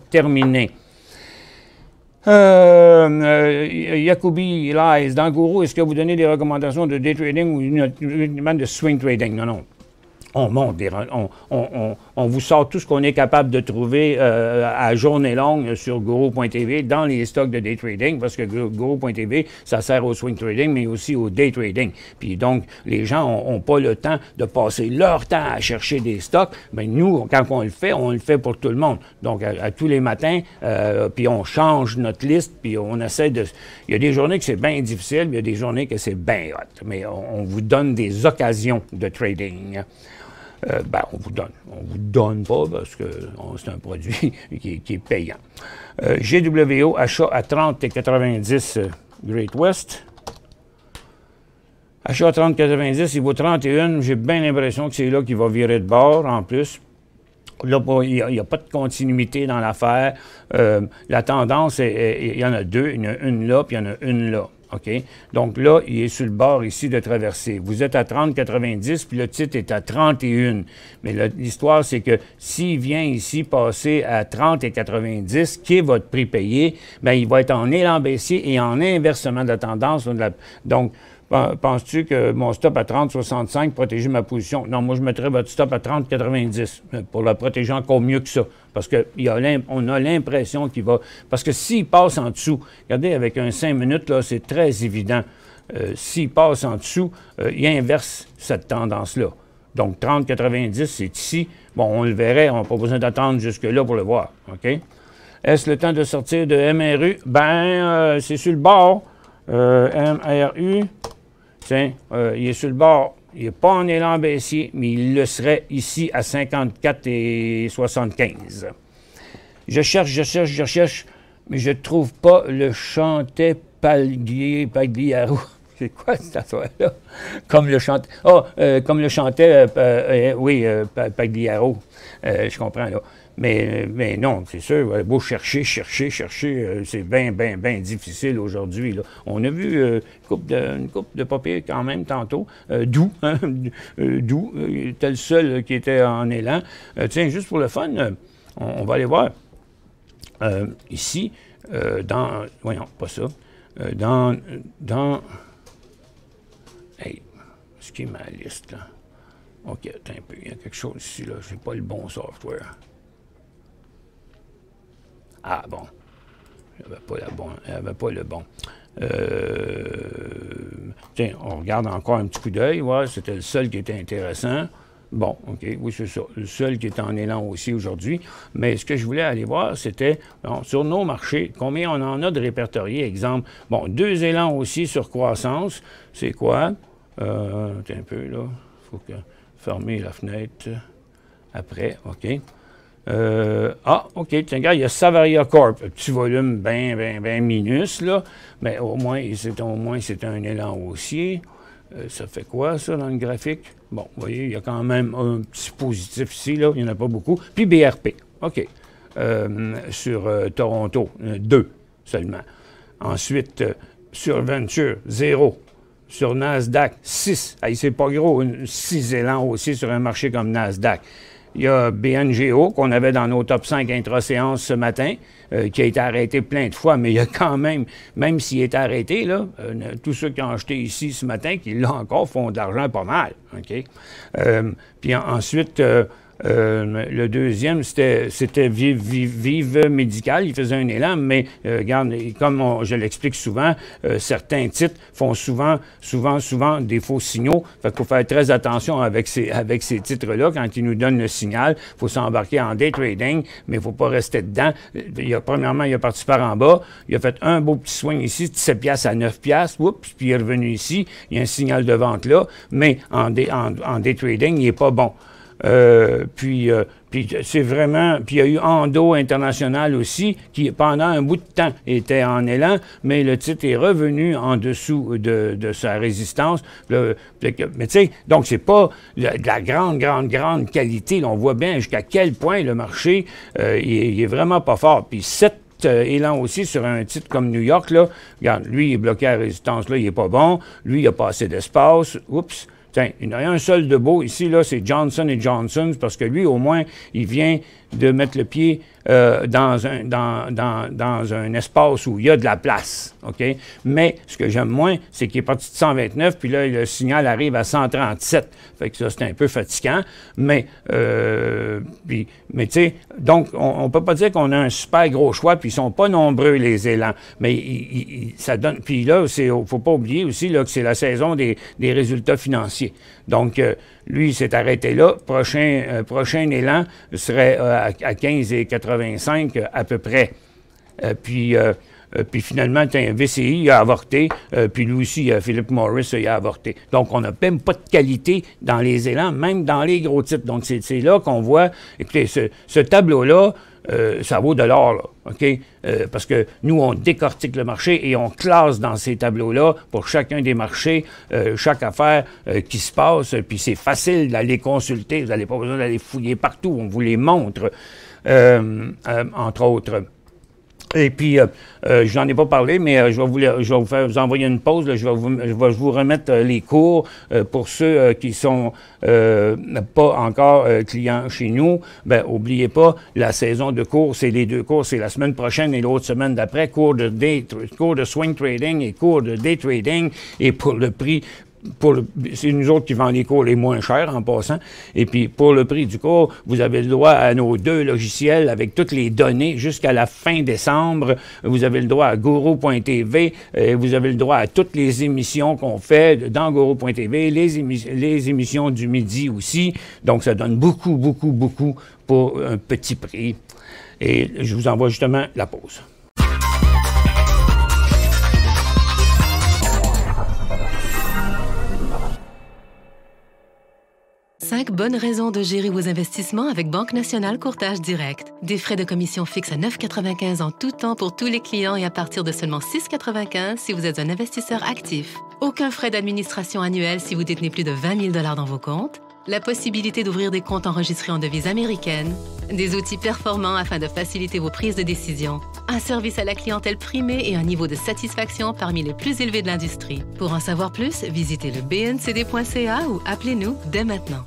terminer. Yacoubi Lies, dans Guru, est-ce que vous donnez des recommandations de day trading ou uniquement de swing trading? Non, non. On monte, on vous sort tout ce qu'on est capable de trouver à journée longue sur Guru.tv dans les stocks de day trading, parce que Guru.tv, ça sert au swing trading, mais aussi au day trading. Puis donc, les gens n'ont pas le temps de passer leur temps à chercher des stocks. Bien, nous, quand on le fait pour tout le monde. Donc, à tous les matins, puis on change notre liste, puis on essaie de... Il y a des journées que c'est bien difficile, il y a des journées que c'est bien hot. Mais on vous donne des occasions de trading. Ben, on vous donne pas parce que c'est un produit qui est payant. GWO, achat à 30,90 Great West. Achat à 30,90, il vaut 31. J'ai bien l'impression que c'est là qu'il va virer de bord en plus. Là, il n'y a pas de continuité dans l'affaire. La tendance, il y en a deux. Il y en a une là, puis il y en a une là. OK? Donc là, il est sur le bord ici de traverser. Vous êtes à 30,90, puis le titre est à 31. Mais l'histoire, c'est que s'il vient ici passer à 30,90, qui est votre prix payé, bien, il va être en élan baissier et en inversement de la tendance. Donc, penses-tu que mon stop à 30,65 protéger ma position? Non, moi, je mettrais votre stop à 30,90 pour la protéger encore mieux que ça. Parce qu'on a l'impression qu'il va... Parce que s'il passe en dessous, regardez, avec un 5 minutes, là, c'est très évident. S'il passe en dessous, il inverse cette tendance-là. Donc, 30,90, c'est ici. Bon, on le verrait, on n'a pas besoin d'attendre jusque-là pour le voir. OK? Est-ce le temps de sortir de MRU? Ben, c'est sur le bord. MRU... Tiens, il est sur le bord, il n'est pas en élan baissier, mais il le serait ici à 54,75. je cherche, mais je ne trouve pas le chantais Pagliaro. C'est quoi cette affaire-là? Comme le chantait... comme le chantait... Pagliaro. Je comprends, là. Mais non, c'est sûr, beau chercher, c'est bien difficile aujourd'hui, là. On a vu une coupe de papier quand même tantôt. Doux, hein? Doux, était le seul qui était en élan. Tiens, juste pour le fun, on va aller voir ici, voyons, pas ça. Hey, ce qui est ma liste, là. OK, attends un peu, il y a quelque chose ici, là. C'est pas le bon software. Ah, bon. Il n'y avait pas le bon. Tiens, on regarde encore un petit coup d'œil. Ouais, c'était le seul qui était intéressant. Bon, OK, oui, c'est ça. Le seul qui est en élan aussi aujourd'hui. Mais ce que je voulais aller voir, c'était, sur nos marchés, combien on en a de répertoriés. Exemple, bon, 2 élans aussi sur croissance. C'est quoi? Attends un peu, là. Il faut fermer la fenêtre. Après, OK. OK, tiens, regarde, il y a Savaria Corp, un petit volume bien minus, là, mais au moins, c'est un élan haussier. Ça fait quoi, ça, dans le graphique? Bon, vous voyez, il y a quand même un petit positif ici, là, il n'y en a pas beaucoup. Puis BRP, OK, sur Toronto, 2 seulement. Ensuite, sur Venture, 0. Sur Nasdaq, 6. Hey, c'est pas gros, 6 élans aussi sur un marché comme Nasdaq. Il y a BNGO, qu'on avait dans nos top 5 intra-séances ce matin, qui a été arrêté plein de fois, mais il y a quand même s'il est arrêté, là, tous ceux qui ont acheté ici ce matin, qui là encore font de l'argent pas mal. OK? Puis ensuite, le deuxième, c'était Vive Médical. Il faisait un élan, mais regarde, comme je l'explique souvent, certains titres font souvent des faux signaux. Fait qu'il faut faire très attention avec ces titres-là. Quand ils nous donnent le signal, il faut s'embarquer en day trading, mais il ne faut pas rester dedans. Premièrement, il a parti par en bas. Il a fait un beau petit swing ici, de 7 piastres à 9 piastres. Oups, puis il est revenu ici. Il y a un signal de vente là, mais en day trading, il n'est pas bon. Puis c'est vraiment... Puis il y a eu Ando International aussi, qui pendant un bout de temps était en élan, mais le titre est revenu en dessous de sa résistance. Mais tu sais, donc c'est pas de la grande qualité. Là, on voit bien jusqu'à quel point le marché, il est vraiment pas fort. Puis 7 élan aussi sur un titre comme New York, là. Regarde, lui, il est bloqué à la résistance, là, il est pas bon. Lui, il a pas assez d'espace. Oups! Tiens, il y en a un seul de beau ici, là, c'est Johnson & Johnson, parce que lui, au moins, il vient de mettre le pied dans un espace où il y a de la place, OK? Mais ce que j'aime moins, c'est qu'il est parti de 129, puis là, le signal arrive à 137. Fait que ça, c'est un peu fatigant. Mais tu sais, donc, on peut pas dire qu'on a un super gros choix, puis ils sont pas nombreux, les élans. Mais ça donne... Puis là, faut pas oublier aussi là, que c'est la saison des résultats financiers. Donc, lui, il s'est arrêté là. Prochain élan serait à 15,85 à peu près. Puis finalement, VCI il a avorté, puis lui aussi, Philip Morris, il a avorté. Donc, on n'a même pas de qualité dans les élans, même dans les gros titres. Donc, c'est là qu'on voit, écoutez, ce tableau-là, ça vaut de l'or, là, OK? Parce que nous, on décortique le marché et on classe dans ces tableaux-là pour chacun des marchés, chaque affaire qui se passe, puis c'est facile d'aller consulter, vous n'avez pas besoin d'aller fouiller partout, on vous les montre, entre autres. Et puis, je n'en ai pas parlé, mais je vais vous envoyer une pause. Là, je vais vous remettre les cours pour ceux qui sont pas encore clients chez nous. Ben, oubliez pas, la saison de cours, c'est les 2 cours, c'est la semaine prochaine et l'autre semaine d'après, cours de swing trading et cours de day trading, et pour le prix. C'est nous autres qui vendons les cours les moins chers en passant. Et puis, pour le prix du cours, vous avez le droit à nos 2 logiciels avec toutes les données jusqu'à la fin décembre. Vous avez le droit à Guru.tv. Vous avez le droit à toutes les émissions qu'on fait dans Guru.tv, les émissions du midi aussi. Donc, ça donne beaucoup pour un petit prix. Et je vous envoie justement la pause. 5 bonnes raisons de gérer vos investissements avec Banque Nationale Courtage Direct. Des frais de commission fixes à 9,95 en tout temps pour tous les clients et à partir de seulement 6,95 si vous êtes un investisseur actif. Aucun frais d'administration annuel si vous détenez plus de 20 000 $ dans vos comptes. La possibilité d'ouvrir des comptes enregistrés en devise américaine. Des outils performants afin de faciliter vos prises de décision. Un service à la clientèle primé et un niveau de satisfaction parmi les plus élevés de l'industrie. Pour en savoir plus, visitez le bncd.ca ou appelez-nous dès maintenant.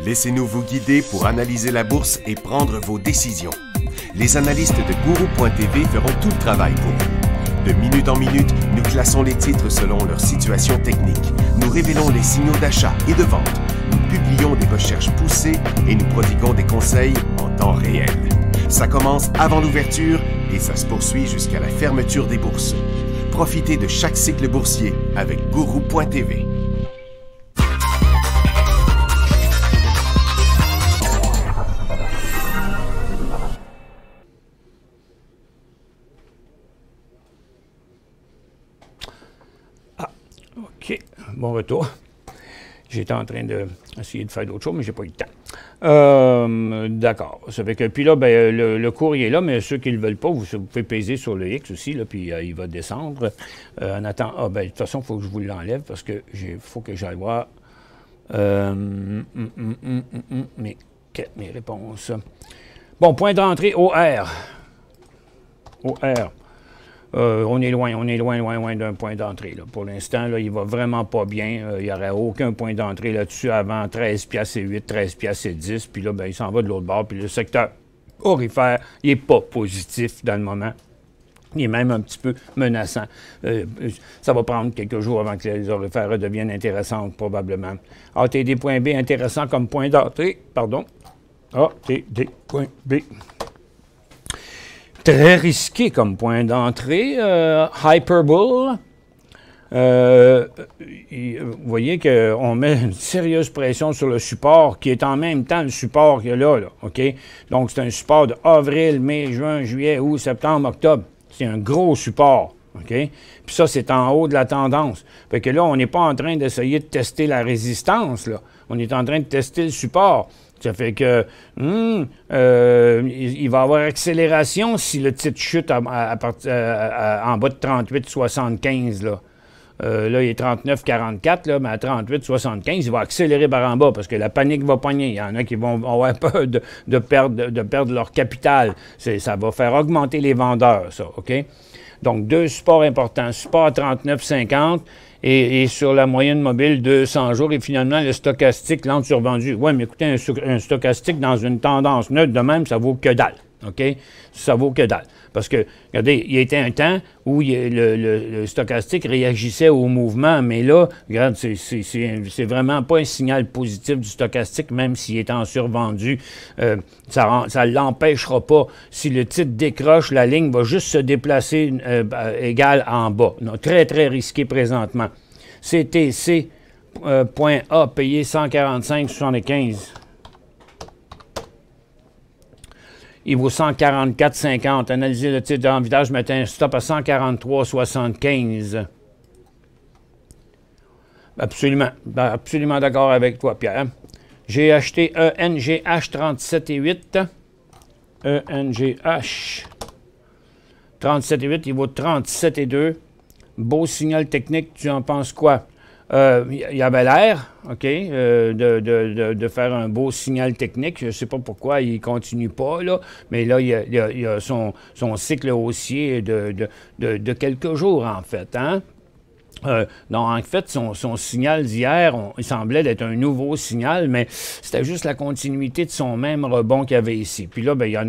Laissez-nous vous guider pour analyser la bourse et prendre vos décisions. Les analystes de Guru.tv feront tout le travail pour vous. De minute en minute, nous classons les titres selon leur situation technique. Nous révélons les signaux d'achat et de vente. Nous publions des recherches poussées et nous prodiguons des conseils en temps réel. Ça commence avant l'ouverture et ça se poursuit jusqu'à la fermeture des bourses. Profitez de chaque cycle boursier avec Guru.tv. OK. Bon retour. J'étais en train d'essayer de faire d'autres choses, mais j'ai pas eu le temps. D'accord. Ça fait que, puis là, ben, le cours, il est là, mais ceux qui ne le veulent pas, vous pouvez peser sur le X aussi, là, puis il va descendre. En attendant, ben, de toute façon, il faut que je vous l'enlève parce que faut que j'aille voir mes réponses. Bon, point d'entrée, OR. OR. On est loin d'un point d'entrée. Pour l'instant, il va vraiment pas bien. Il n'y aurait aucun point d'entrée là-dessus avant 13 piastres et 8, 13 piastres et 10. Puis là, ben, il s'en va de l'autre bord. Puis le secteur aurifère, il n'est pas positif dans le moment. Il est même un petit peu menaçant. Ça va prendre quelques jours avant que les aurifères redeviennent intéressantes, probablement. ATD.B, intéressant comme point d'entrée. Pardon. ATD.B. Très risqué comme point d'entrée. Hyperbull. Vous voyez qu'on met une sérieuse pression sur le support qui est en même temps le support qu'il y a là, OK? Donc, c'est un support de avril, mai, juin, juillet, août, septembre, octobre. C'est un gros support, OK? Puis ça, c'est en haut de la tendance. Fait que là, on n'est pas en train d'essayer de tester la résistance, là. On est en train de tester le support. Ça fait que il va y avoir accélération si le titre chute en bas de 38,75. Là. Là, il est 39,44, là, mais à 38,75, il va accélérer par en bas parce que la panique va pogner. Il y en a qui vont avoir peur de perdre leur capital. Ça va faire augmenter les vendeurs, ça, OK? Donc, deux supports importants. Support à 39,50 et sur la moyenne mobile 200 jours. Et finalement, le stochastique, lente survendu. Oui, mais écoutez, un stochastique dans une tendance neutre de même, ça vaut que dalle. OK? Ça vaut que dalle. Parce que, regardez, il y a été un temps où le stochastique réagissait au mouvement, mais là, regarde, c'est vraiment pas un signal positif du stochastique, même s'il est en survendu. Ça ne l'empêchera pas. Si le titre décroche, la ligne va juste se déplacer égale en bas. Non, très, très risqué présentement. CTC, point A, payé 145,75. Il vaut 144,50. Analysez le titre en vitesse, je mettais un stop à 143,75. Absolument. Absolument d'accord avec toi, Pierre. J'ai acheté ENGH 37,8. ENGH 37,8. Il vaut 37,2. Beau signal technique. Tu en penses quoi? Il avait l'air, OK, de faire un beau signal technique. Je ne sais pas pourquoi il ne continue pas, là, mais là, il y a son cycle haussier de quelques jours, en fait, hein? Donc, en fait, son signal d'hier, il semblait être un nouveau signal, mais c'était juste la continuité de son même rebond qu'il y avait ici. Puis là, ben, il y a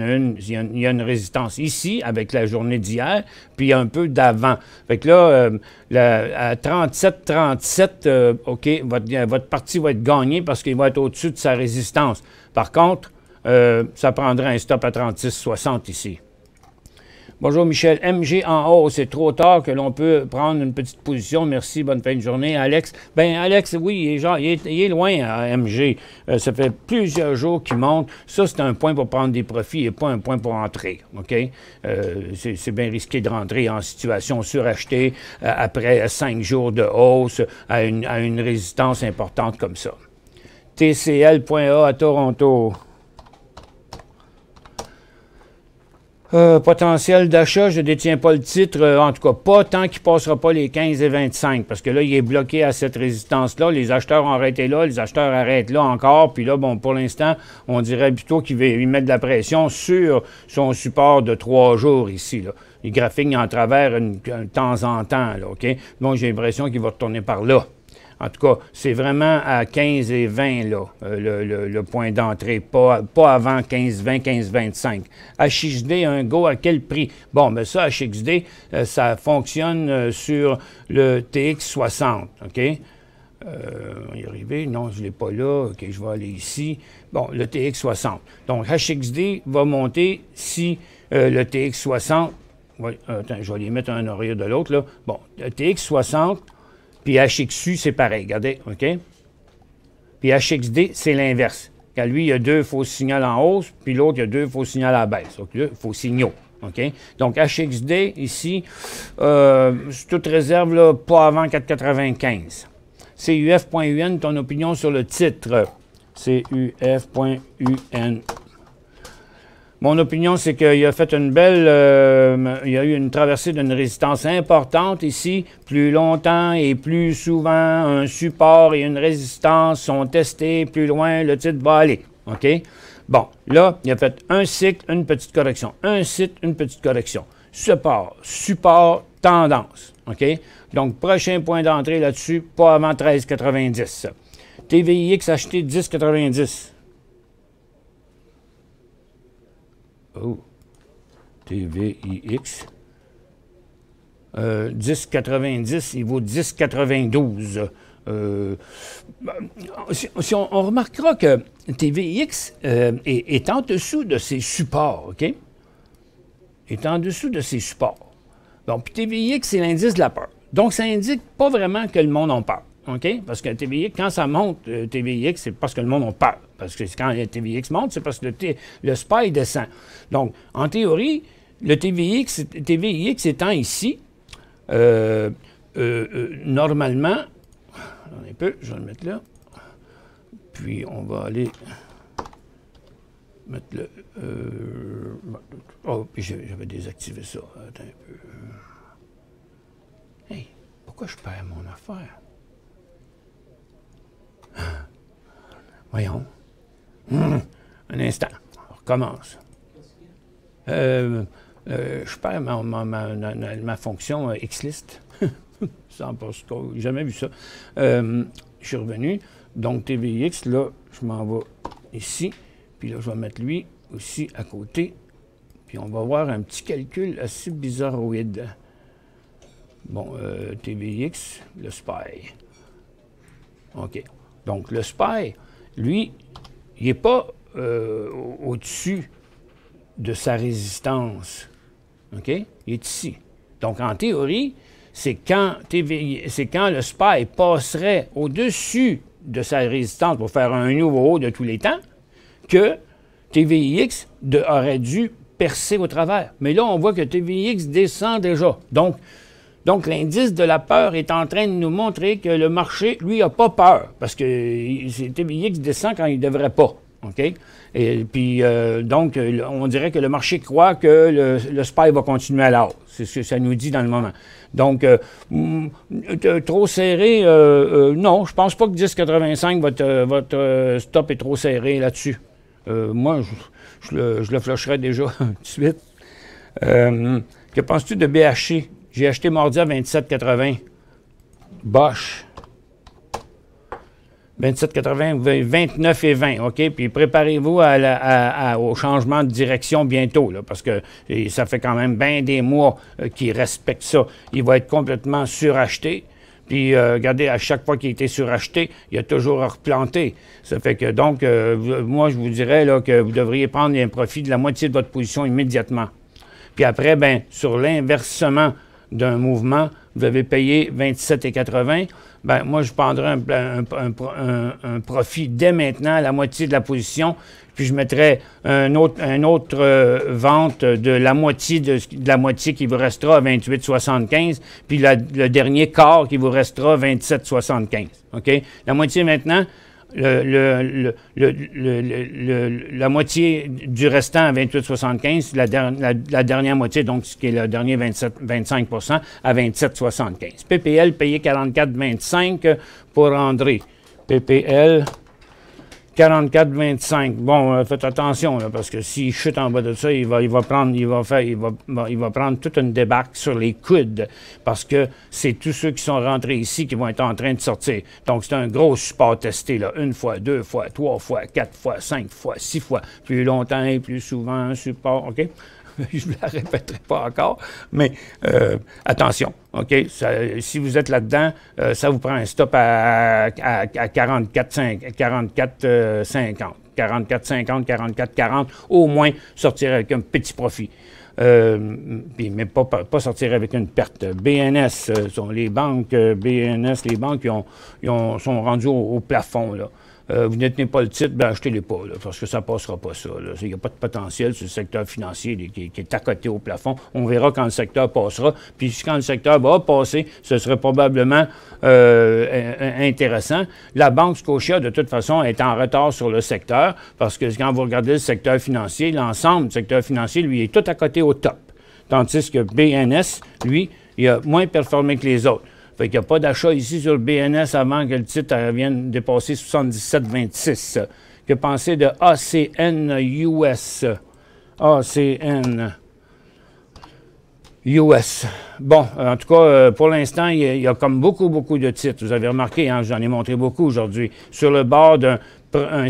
une résistance ici, avec la journée d'hier, puis un peu d'avant. Fait que là, à 37,37, OK, votre partie va être gagnée parce qu'il va être au-dessus de sa résistance. Par contre, ça prendrait un stop à 36,60 ici. Bonjour Michel, MG en haut, c'est trop tard que l'on peut prendre une petite position. Merci, bonne fin de journée. Alex, ben Alex, oui, il est loin à MG. Ça fait plusieurs jours qu'il monte. Ça, c'est un point pour prendre des profits et pas un point pour entrer. OK? C'est bien risqué de rentrer en situation surachetée après 5 jours de hausse à une résistance importante comme ça. TCL.A à Toronto. Potentiel d'achat, je ne détiens pas le titre, en tout cas pas tant qu'il ne passera pas les 15 et 25, parce que là, il est bloqué à cette résistance-là. Les acheteurs ont arrêté là, les acheteurs arrêtent là encore, puis là, bon, pour l'instant, on dirait plutôt qu'il va y mettre de la pression sur son support de 3 jours ici, là. Il graphique en travers de temps en temps, là, OK? Donc, j'ai l'impression qu'il va retourner par là. En tout cas, c'est vraiment à 15 et 20, là, le point d'entrée, pas avant 15-20, 15-25. HXD, un go à quel prix? Bon, mais ça, HXD, ça fonctionne sur le TX60, OK? On va y arriver. Non, je ne l'ai pas là. OK, je vais aller ici. Bon, le TX60. Donc, HXD va monter si le TX60... Oui, attends, je vais les mettre un en arrière de l'autre, là. Bon, le TX60... Puis HXU, c'est pareil, regardez, OK? Puis HXD, c'est l'inverse. Quand lui, il y a 2 faux signaux en hausse, puis l'autre, il y a 2 faux signaux à la baisse. Donc, là, faux signaux, OK? Donc, HXD, ici, toute réserve, là, pas avant 4,95. CUF.UN, ton opinion sur le titre? CUF.UN. Mon opinion, c'est qu'il a fait une belle... il y a eu une traversée d'une résistance importante ici. Plus longtemps et plus souvent, un support et une résistance sont testés. Plus loin, le titre va aller. OK? Bon, là, il a fait un cycle, une petite correction. Un cycle, une petite correction. Support, tendance. OK? Donc, prochain point d'entrée là-dessus, pas avant 13,90. TVIX acheté 10,90. Oh, TVIX. 10,90, il vaut 10,92. Si on remarquera que TVIX est en dessous de ses supports, OK? Est en dessous de ses supports. Donc, puis TVIX, c'est l'indice de la peur. Donc, ça indique pas vraiment que le monde a peur. OK? Parce que TVIX, quand ça monte, TVIX, c'est parce que le monde a peur. Parce que quand le TVIX monte, c'est parce que le SPY descend. Donc, en théorie, le TVIX étant ici, normalement, attendez un peu, je vais le mettre là. Puis, on va aller mettre le... oh, puis j'avais désactivé ça. Attends un peu. Hey, pourquoi je perds mon affaire? Voyons. Un instant. On recommence. Je perds ma fonction Xlist. Sans poste, j'ai jamais vu ça. Je suis revenu. Donc, TVIX, là, je m'en vais ici. Puis là, je vais mettre lui aussi à côté. Puis on va voir un petit calcul assez bizarroïde. Bon, TVIX, le SPY. OK. Donc, le SPY, lui, il n'est pas au-dessus de sa résistance. OK? Il est ici. Donc, en théorie, c'est quand le SPY passerait au-dessus de sa résistance pour faire un nouveau haut de tous les temps que TVIX aurait dû percer au travers. Mais là, on voit que TVIX descend déjà. Donc, l'indice de la peur est en train de nous montrer que le marché, lui, n'a pas peur, parce que TVIX descend quand il ne devrait pas. OK? Et puis, donc, on dirait que le marché croit que le SPY va continuer à la hausse. C'est ce que ça nous dit dans le moment. Donc, trop serré, non, je pense pas que 10,85, votre stop est trop serré là-dessus. Moi, je le flusherais déjà tout de suite. Que penses-tu de BHC? J'ai acheté mardi à 27,80. Bosch. 27,80, 29,20, OK? Puis préparez-vous au changement de direction bientôt, là, parce que ça fait quand même bien des mois qu'il respecte ça. Il va être complètement suracheté. Puis, regardez, à chaque fois qu'il a été suracheté, il a toujours replanté. Ça fait que, donc, moi, je vous dirais là, que vous devriez prendre un profit de la moitié de votre position immédiatement. Puis après, ben, sur l'inversement d'un mouvement, vous avez payé 27,80. Ben, moi, je prendrais un profit dès maintenant à la moitié de la position, puis je mettrais un autre vente de la moitié de la moitié qui vous restera à 28,75, puis le dernier quart qui vous restera à 27,75. OK? La moitié maintenant, la moitié du restant à 28,75, la dernière moitié, donc ce qui est le dernier 25 à 27,75. PPL payé 44,25 pour André. PPL 44,25. Bon, faites attention, là, parce que s'il chute en bas de ça, il va prendre toute une débarque sur les coudes, parce que c'est tous ceux qui sont rentrés ici qui vont être en train de sortir. Donc, c'est un gros support testé, là. 1 fois, 2 fois, 3 fois, 4 fois, 5 fois, 6 fois. Plus longtemps et plus souvent, un support, OK? Je ne la répéterai pas encore, mais attention, OK? Si vous êtes là-dedans, ça vous prend un stop à 44,50. 44,40, au moins sortir avec un petit profit. Mais pas sortir avec une perte. BNS, les banques sont rendues au plafond, là. Vous ne tenez pas le titre, ben achetez-les pas, là, parce que ça ne passera pas ça. Il n'y a pas de potentiel sur le secteur financier qui est à côté au plafond. On verra quand le secteur passera. Puis quand le secteur va passer, ce serait probablement intéressant. La Banque Scotia, de toute façon, est en retard sur le secteur, parce que quand vous regardez le secteur financier, l'ensemble du secteur financier, lui, est tout à côté au top. Tandis que BNS, lui, il a moins performé que les autres. Fait qu'il n'y a pas d'achat ici sur le BNS avant que le titre vienne dépasser 77,26. Que penser de ACN US? ACN US. Bon, en tout cas, pour l'instant, il y a comme beaucoup de titres. Vous avez remarqué, hein, j'en ai montré beaucoup aujourd'hui. Sur le bord d'un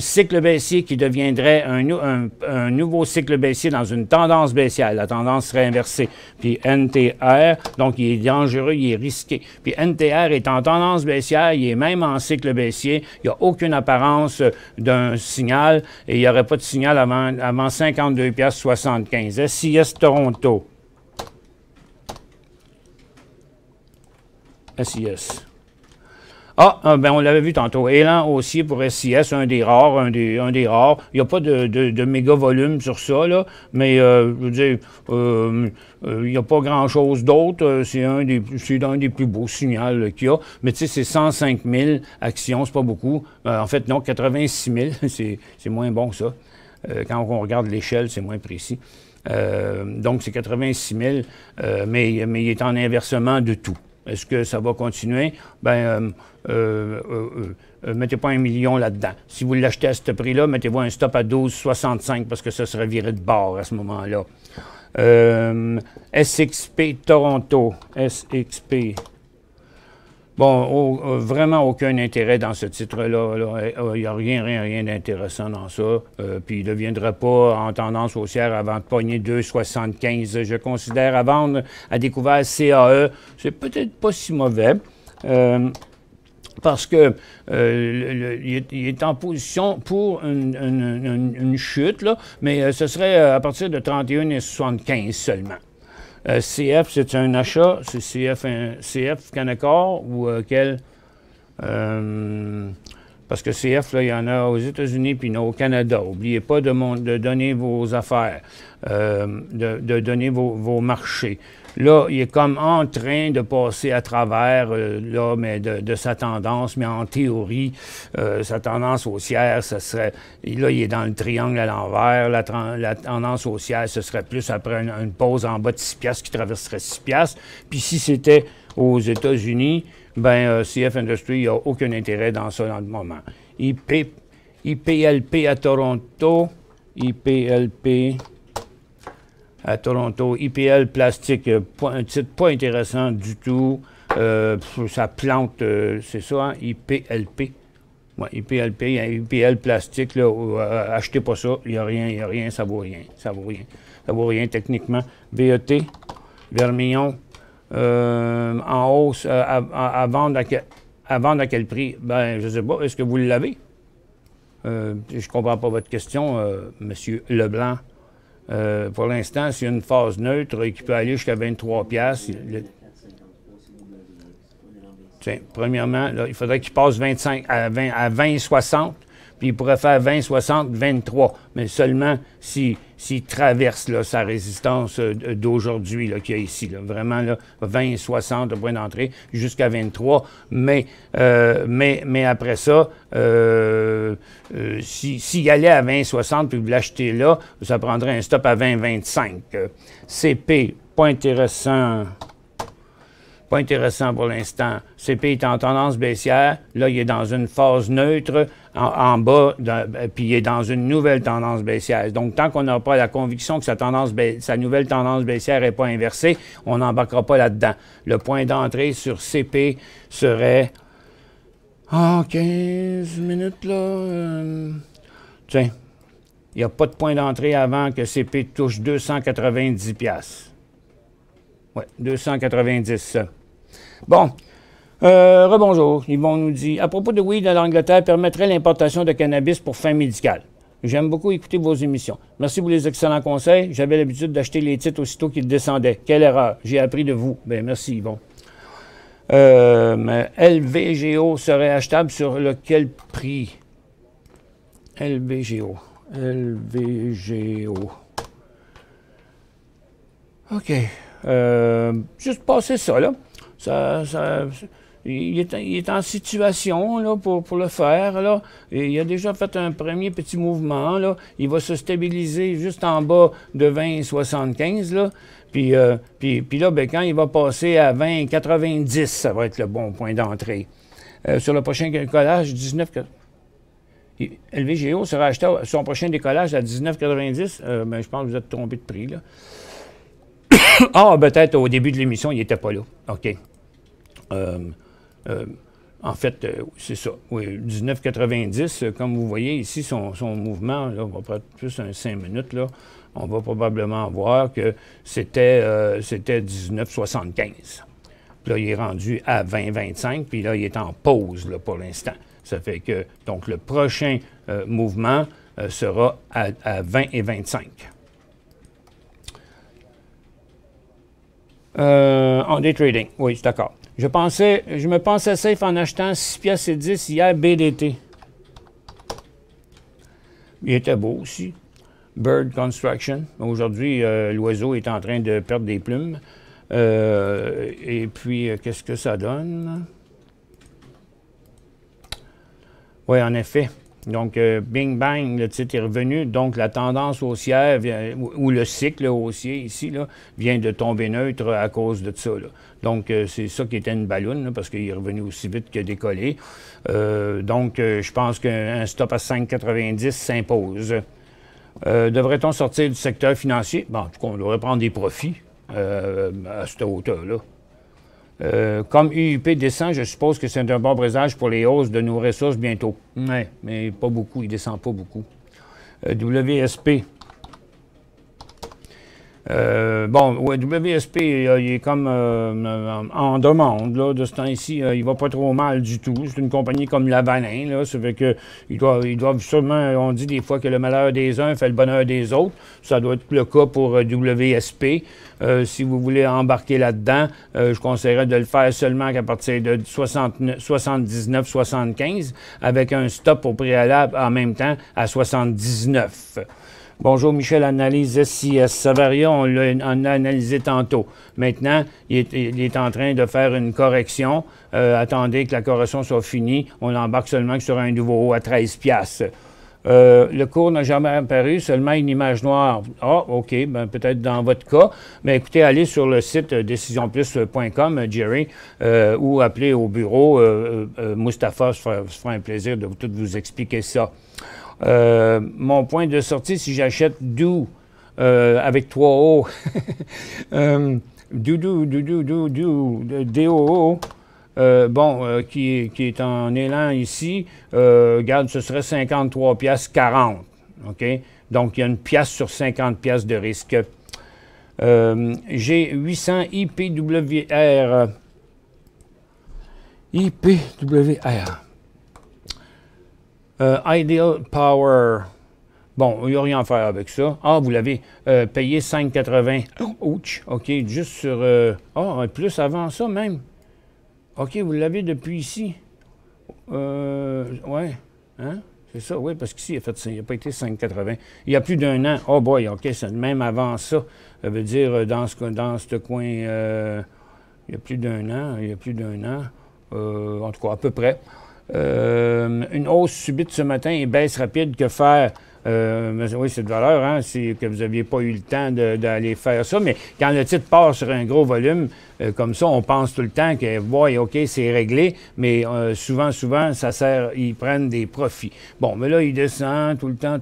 cycle baissier qui deviendrait un nouveau cycle baissier dans une tendance baissière. La tendance serait inversée. Puis NTR, donc il est dangereux, il est risqué. Puis NTR est en tendance baissière, il est même en cycle baissier. Il n'y a aucune apparence d'un signal et il n'y aurait pas de signal avant 52,75 $. SIS Toronto. SIS. Ben on l'avait vu tantôt. Élan haussier pour SIS, un des rares. Il n'y a pas de méga volume sur ça, là, mais je veux dire, il n'y a pas grand-chose d'autre. C'est un des plus beaux signaux qu'il y a. Mais tu sais, c'est 105 000 actions, c'est pas beaucoup. En fait, non, 86 000, c'est moins bon, ça. Quand on regarde l'échelle, c'est moins précis. Donc, c'est 86 000, mais il est en inversement de tout. Est-ce que ça va continuer? Mettez pas 1 million là-dedans. Si vous l'achetez à ce prix-là, mettez-vous un stop à 12,65 parce que ça serait viré de bord à ce moment-là. SXP Toronto. SXP. Bon, vraiment aucun intérêt dans ce titre-là. Il n'y a rien d'intéressant dans ça. Puis il ne deviendra pas en tendance haussière avant de pogner 2,75. Je considère à vendre à découvert CAE. C'est peut-être pas si mauvais. Parce que il est en position pour une chute, là, mais ce serait à partir de 31,75 seulement. CF, c'est un achat, c'est CF Canaccord ou quel? Parce que CF, là, il y en a aux États-Unis puis il y en a au Canada. N'oubliez pas de donner vos affaires, de donner vos marchés. Là, il est comme en train de passer à travers, là, mais de sa tendance, mais en théorie, sa tendance haussière, ça serait... Là, il est dans le triangle à l'envers. La tendance haussière, ce serait plus après une pause en bas de 6 piastres qui traverserait 6 piastres. Puis si c'était aux États-Unis, CF Industries, il n'y a aucun intérêt dans ça dans le moment. IPLP à Toronto. IPLP... à Toronto, IPL Plastique, un titre pas intéressant du tout. Ça plante, c'est ça, hein? IPLP. Ouais, IPLP, IPL Plastique, là, achetez pas ça, il n'y a rien, ça vaut rien. Ça vaut rien techniquement. VET, Vermillon, en hausse, à vendre à quel prix? Je ne sais pas, est-ce que vous l'avez? Je ne comprends pas votre question, Monsieur Leblanc. Pour l'instant, c'est une phase neutre qui peut aller jusqu'à 23 piastres. Tiens, premièrement, là, il faudrait qu'il passe 25 à 20,60, puis il pourrait faire 20,60, 23, mais seulement s'il traverse là, sa résistance d'aujourd'hui qu'il y a ici. Là. Vraiment, là, 20,60 de point d'entrée jusqu'à 23, mais après ça, s'il allait à 20,60 puis vous l'achetez là, ça prendrait un stop à 20,25. CP, pas intéressant. Pas intéressant pour l'instant. CP est en tendance baissière. Là, il est dans une phase neutre en bas, puis il est dans une nouvelle tendance baissière. Donc, tant qu'on n'a pas la conviction que sa nouvelle tendance baissière n'est pas inversée, on n'embarquera pas là-dedans. Le point d'entrée sur CP serait en 15 minutes, là. Tiens, il n'y a pas de point d'entrée avant que CP touche 290 piastres. Oui, 290. Bon, rebonjour. Yvon nous dit, à propos de weed à l'Angleterre, permettrait l'importation de cannabis pour fin médicale. J'aime beaucoup écouter vos émissions. Merci pour les excellents conseils. J'avais l'habitude d'acheter les titres aussitôt qu'ils descendaient. Quelle erreur. J'ai appris de vous. Bien, merci Yvon. LVGO serait achetable sur lequel prix? LVGO. OK. Juste passer ça, là. Il est en situation là, pour le faire. Là. Et il a déjà fait un premier petit mouvement. Là. Il va se stabiliser juste en bas de 20,75. Là. Puis là, ben, quand il va passer à 20,90, ça va être le bon point d'entrée. Sur le prochain décollage, 19... LVGO sera acheté sur son prochain décollage à 19,90. Ben, je pense que vous êtes trompé de prix. Là. Ah, peut-être au début de l'émission, il n'était pas là. OK. En fait, c'est ça. Oui, 19,90, comme vous voyez ici, son mouvement, là, on va prendre plus un 5 minutes, là. On va probablement voir que c'était 19,75. Là, il est rendu à 20,25, puis là, il est en pause là, pour l'instant. Ça fait que, donc, le prochain mouvement sera à 20,25. En day trading, oui, c'est d'accord. Je me pensais safe en achetant 6 piastres et 10 hier BDT. Il était beau aussi. Bird Construction. Aujourd'hui, l'oiseau est en train de perdre des plumes. Et puis, qu'est-ce que ça donne? Oui, en effet. Donc, bing bang, le titre est revenu. Donc, la tendance haussière, ou le cycle haussier ici, là, vient de tomber neutre à cause de ça. Là. Donc, c'est ça qui était une balloune, là, parce qu'il est revenu aussi vite que décollé. Donc, je pense qu'un stop à 5,90 s'impose. Devrait-on sortir du secteur financier? Bon, en tout cas, on devrait prendre des profits à cette hauteur-là. Comme UIP descend, je suppose que c'est un bon présage pour les hausses de nos ressources bientôt. Oui, mais pas beaucoup, il ne descend pas beaucoup. WSP. Bon, ouais, WSP, il est comme en demande, là, de ce temps-ci. Il va pas trop mal du tout. C'est une compagnie comme Lavalin, là. Ça fait que ils doivent sûrement, on dit des fois que le malheur des uns fait le bonheur des autres. Ça doit être le cas pour WSP. Si vous voulez embarquer là-dedans, je conseillerais de le faire seulement qu'à partir de 79,75 avec un stop au préalable en même temps à 79. Bonjour Michel, analyse SIS. Savaria, on l'a analysé tantôt. Maintenant, il est en train de faire une correction. Attendez que la correction soit finie. On embarque seulement que sur un nouveau haut à 13 piastres. Le cours n'a jamais apparu, seulement une image noire. Ah, OK, ben, peut-être dans votre cas. Mais écoutez, allez sur le site décisionplus.com, Jerry, ou appelez au bureau. Mustapha se fera un plaisir de tout vous expliquer ça. Mon point de sortie, si j'achète DOO avec 3 O, DOO, qui est en élan ici, regarde, ce serait 53 piastres 40. OK? Donc, il y a une pièce sur 50 piastres de risque. J'ai 800 IPWR. IPWR. Ideal Power. Bon, il n'y a rien à faire avec ça. Ah, vous l'avez payé 5,80. Ouch, OK, juste sur... plus avant ça même. OK, vous l'avez depuis ici. Ouais, hein? C'est ça, oui, parce qu'ici, il n'a pas été 5,80. Il y a plus d'un an. Oh boy, OK, c'est même avant ça. Ça veut dire, dans ce coin, il y a plus d'un an. En tout cas, à peu près. Une hausse subite ce matin et baisse rapide que faire. Oui, c'est de valeur, hein, c'est que vous n'aviez pas eu le temps d'aller faire ça, mais quand le titre part sur un gros volume, comme ça, on pense tout le temps que, ouais, OK, c'est réglé, mais souvent, ça sert, ils prennent des profits. Bon, mais là, il descend tout le temps.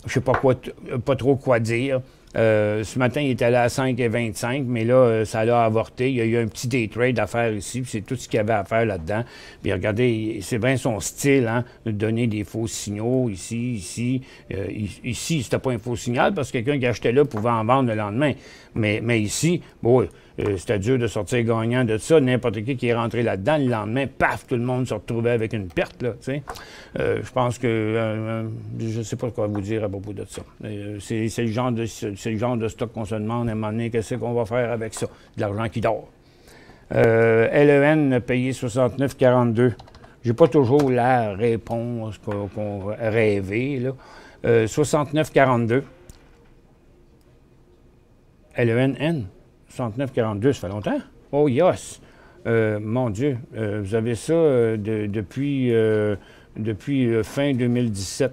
Je sais pas trop quoi dire. Ce matin, il était allé à 5,25, mais là, ça l'a avorté. Il y a eu un petit day trade à faire ici, puis c'est tout ce qu'il y avait à faire là-dedans. Puis regardez, c'est bien son style, hein, de donner des faux signaux ici. Ici, c'était pas un faux signal parce que quelqu'un qui achetait là pouvait en vendre le lendemain. Mais ici, bon, c'était dur de sortir gagnant de ça. N'importe qui est rentré là-dedans, le lendemain, paf, tout le monde se retrouvait avec une perte, là, tu sais. Je pense que... je ne sais pas quoi vous dire à propos de ça. C'est le genre de stock qu'on se demande à un moment donné, qu'est-ce qu'on va faire avec ça? De l'argent qui dort. LEN payé 69,42. J'ai pas toujours la réponse qu'on rêvait, là. 69,42. LEN. 69,42, ça fait longtemps? Oh, yes! Mon Dieu, vous avez ça depuis fin 2017,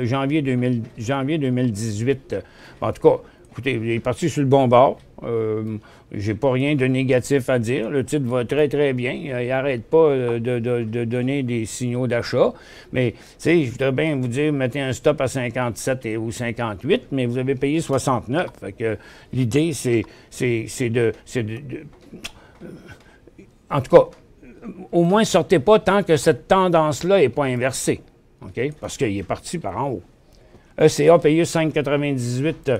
janvier 2018. En tout cas, écoutez, il est parti sur le bon bord. J'ai pas rien de négatif à dire. Le titre va très, très bien. Il n'arrête pas de donner des signaux d'achat. Mais, tu sais, je voudrais bien vous dire, mettez un stop à 57 ou 58, mais vous avez payé 69. Fait que l'idée, c'est de... En tout cas, au moins, sortez pas tant que cette tendance-là n'est pas inversée. OK? Parce qu'il est parti par en haut. ECA payé 5,98.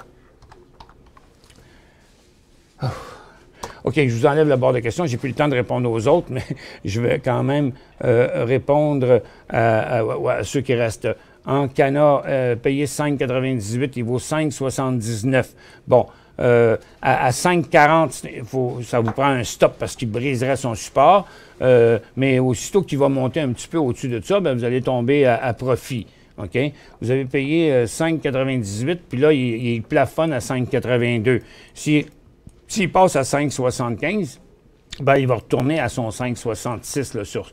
OK, je vous enlève le bord de questions. J'ai plus le temps de répondre aux autres, mais je vais quand même répondre à ceux qui restent. En Cana, payé 5,98, il vaut 5,79. Bon, à 5,40, ça vous prend un stop parce qu'il briserait son support. Mais aussitôt qu'il va monter un petit peu au-dessus de ça, bien, vous allez tomber à profit. OK? Vous avez payé 5,98, puis là, il plafonne à 5,82. S'il passe à 5,75, ben, il va retourner à son 5,66 sur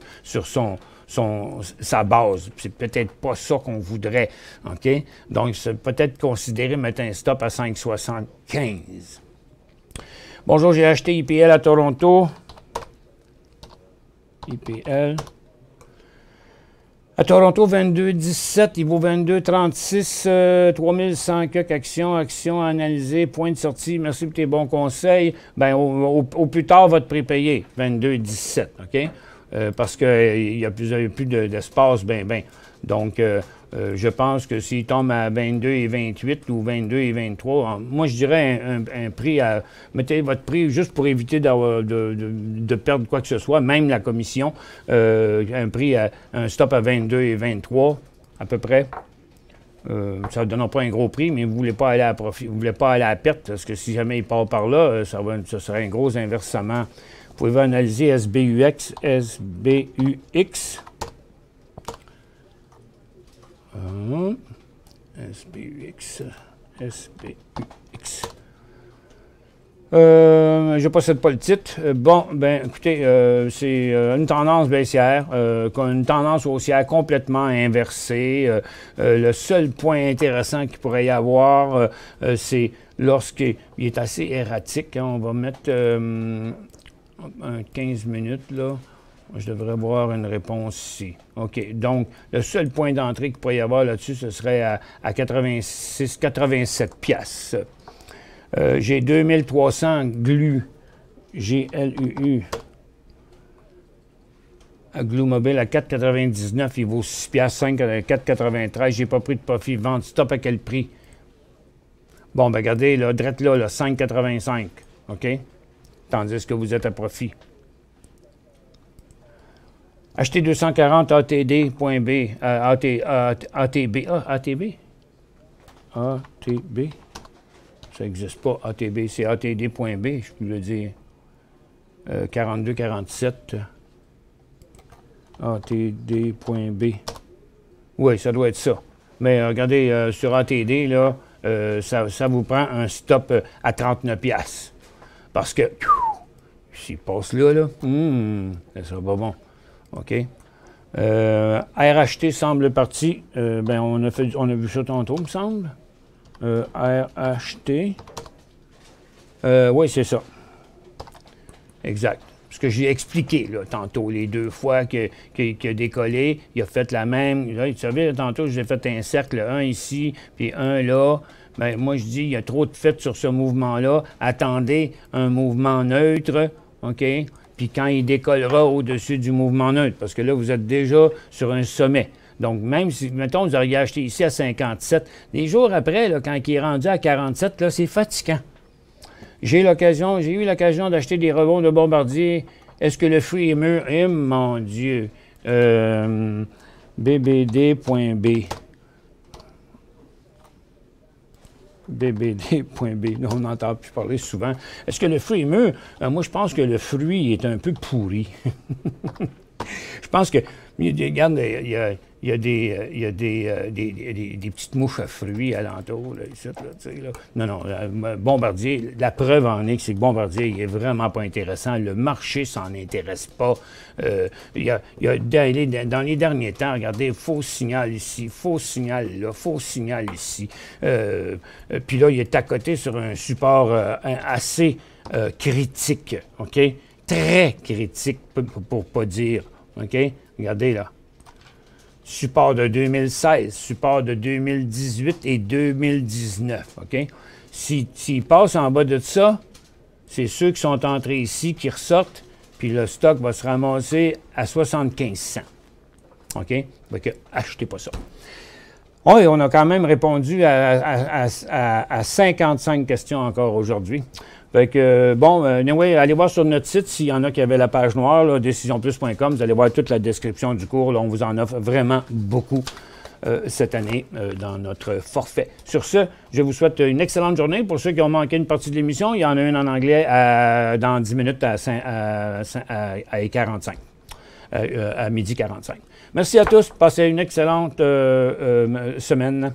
sa base. C'est peut-être pas ça qu'on voudrait. OK? Donc, c'est peut-être considérer mettre un stop à 5,75. Bonjour, j'ai acheté IPL à Toronto. IPL. À Toronto, 22,17, il vaut 22,36, 3100 actions à analyser, point de sortie, merci pour tes bons conseils. Bien, au plus tard, votre prépayé, 22,17, OK? Parce qu'il n'y a plus d'espace, ben. Donc, je pense que s'il tombe à 22,28 ou 22,23, moi, je dirais un prix à... Mettez votre prix juste pour éviter de perdre quoi que ce soit, même la commission. Un stop à 22,23 à peu près. Ça ne donnera pas un gros prix, mais vous ne voulez pas aller à profit, vous voulez pas aller à perte, parce que si jamais il part par là, ça serait un gros inversement. Vous pouvez analyser SBUX. SBUX. Je ne possède pas le titre. Bon, ben, écoutez, c'est une tendance baissière, une tendance haussière complètement inversée. Le seul point intéressant qu'il pourrait y avoir, c'est lorsqu'il est assez erratique. Hein, on va mettre un 15 minutes, là. Je devrais voir une réponse ici. OK. Donc, le seul point d'entrée qu'il pourrait y avoir là-dessus, ce serait à 87 piastres. J'ai 2300 GLU, G-L-U-U, à GLU Mobile à 4,99. Il vaut 6 piastres, 4,93. J'ai pas pris de profit. Vente, stop à quel prix? Bon, ben regardez, là, drette là, 5,85. OK? Tandis que vous êtes à profit. Acheter 240 ATD.B. ATB. ATB? ATB? Ça n'existe pas, ATB. C'est ATD.B, je peux le dire. 42-47. ATD.B. Oui, ça doit être ça. Mais regardez, sur ATD, là, ça vous prend un stop à 39$. Parce que, s'il passe là, ça sera pas bon. OK. RHT semble parti. Ben, on a vu ça tantôt, me semble. RHT. Oui, c'est ça. Exact. Ce que j'ai expliqué là, tantôt, les 2 fois qu'il a décollé, il a fait la même. Là, vous savez, tantôt, j'ai fait un cercle, un ici, puis un là. Bien, moi, je dis, il y a trop de fait sur ce mouvement-là. Attendez un mouvement neutre, OK? Puis quand il décollera au-dessus du mouvement neutre, parce que là, vous êtes déjà sur un sommet. Donc, même si, mettons, vous auriez acheté ici à 57, des jours après, là, quand il est rendu à 47, là, c'est fatigant. J'ai eu l'occasion d'acheter des rebonds de Bombardier. Est-ce que le fruit est mûr? Eh, mon Dieu! BBD.B. BBD.B. On n'entend plus parler souvent. Est-ce que le fruit est mûr? Moi, je pense que le fruit est un peu pourri. Je pense que, regarde, il y a des petites mouches à fruits alentour, là, ici, là, tu sais, là. Non, Bombardier, la preuve en est que c'est que Bombardier, il est vraiment pas intéressant. Le marché s'en intéresse pas. Dans les derniers temps, regardez, faux signal ici, faux signal là, faux signal ici. Puis là, il est à côté sur un support assez critique, OK? Très critique, pour pas dire, OK? Regardez là. Support de 2016, support de 2018 et 2019, OK? S'ils passent en bas de ça, c'est ceux qui sont entrés ici qui ressortent, puis le stock va se ramasser à 75 cents. OK? Donc, achetez pas ça. Oui, on a quand même répondu à 55 questions encore aujourd'hui. Fait que, bon, anyway, allez voir sur notre site s'il y en a qui avaient la page noire, là, décisionplus.com, vous allez voir toute la description du cours. Là, on vous en offre vraiment beaucoup cette année dans notre forfait. Sur ce, je vous souhaite une excellente journée. Pour ceux qui ont manqué une partie de l'émission, il y en a une en anglais dans 10 minutes à 45, à midi 45. Merci à tous. Passez une excellente semaine.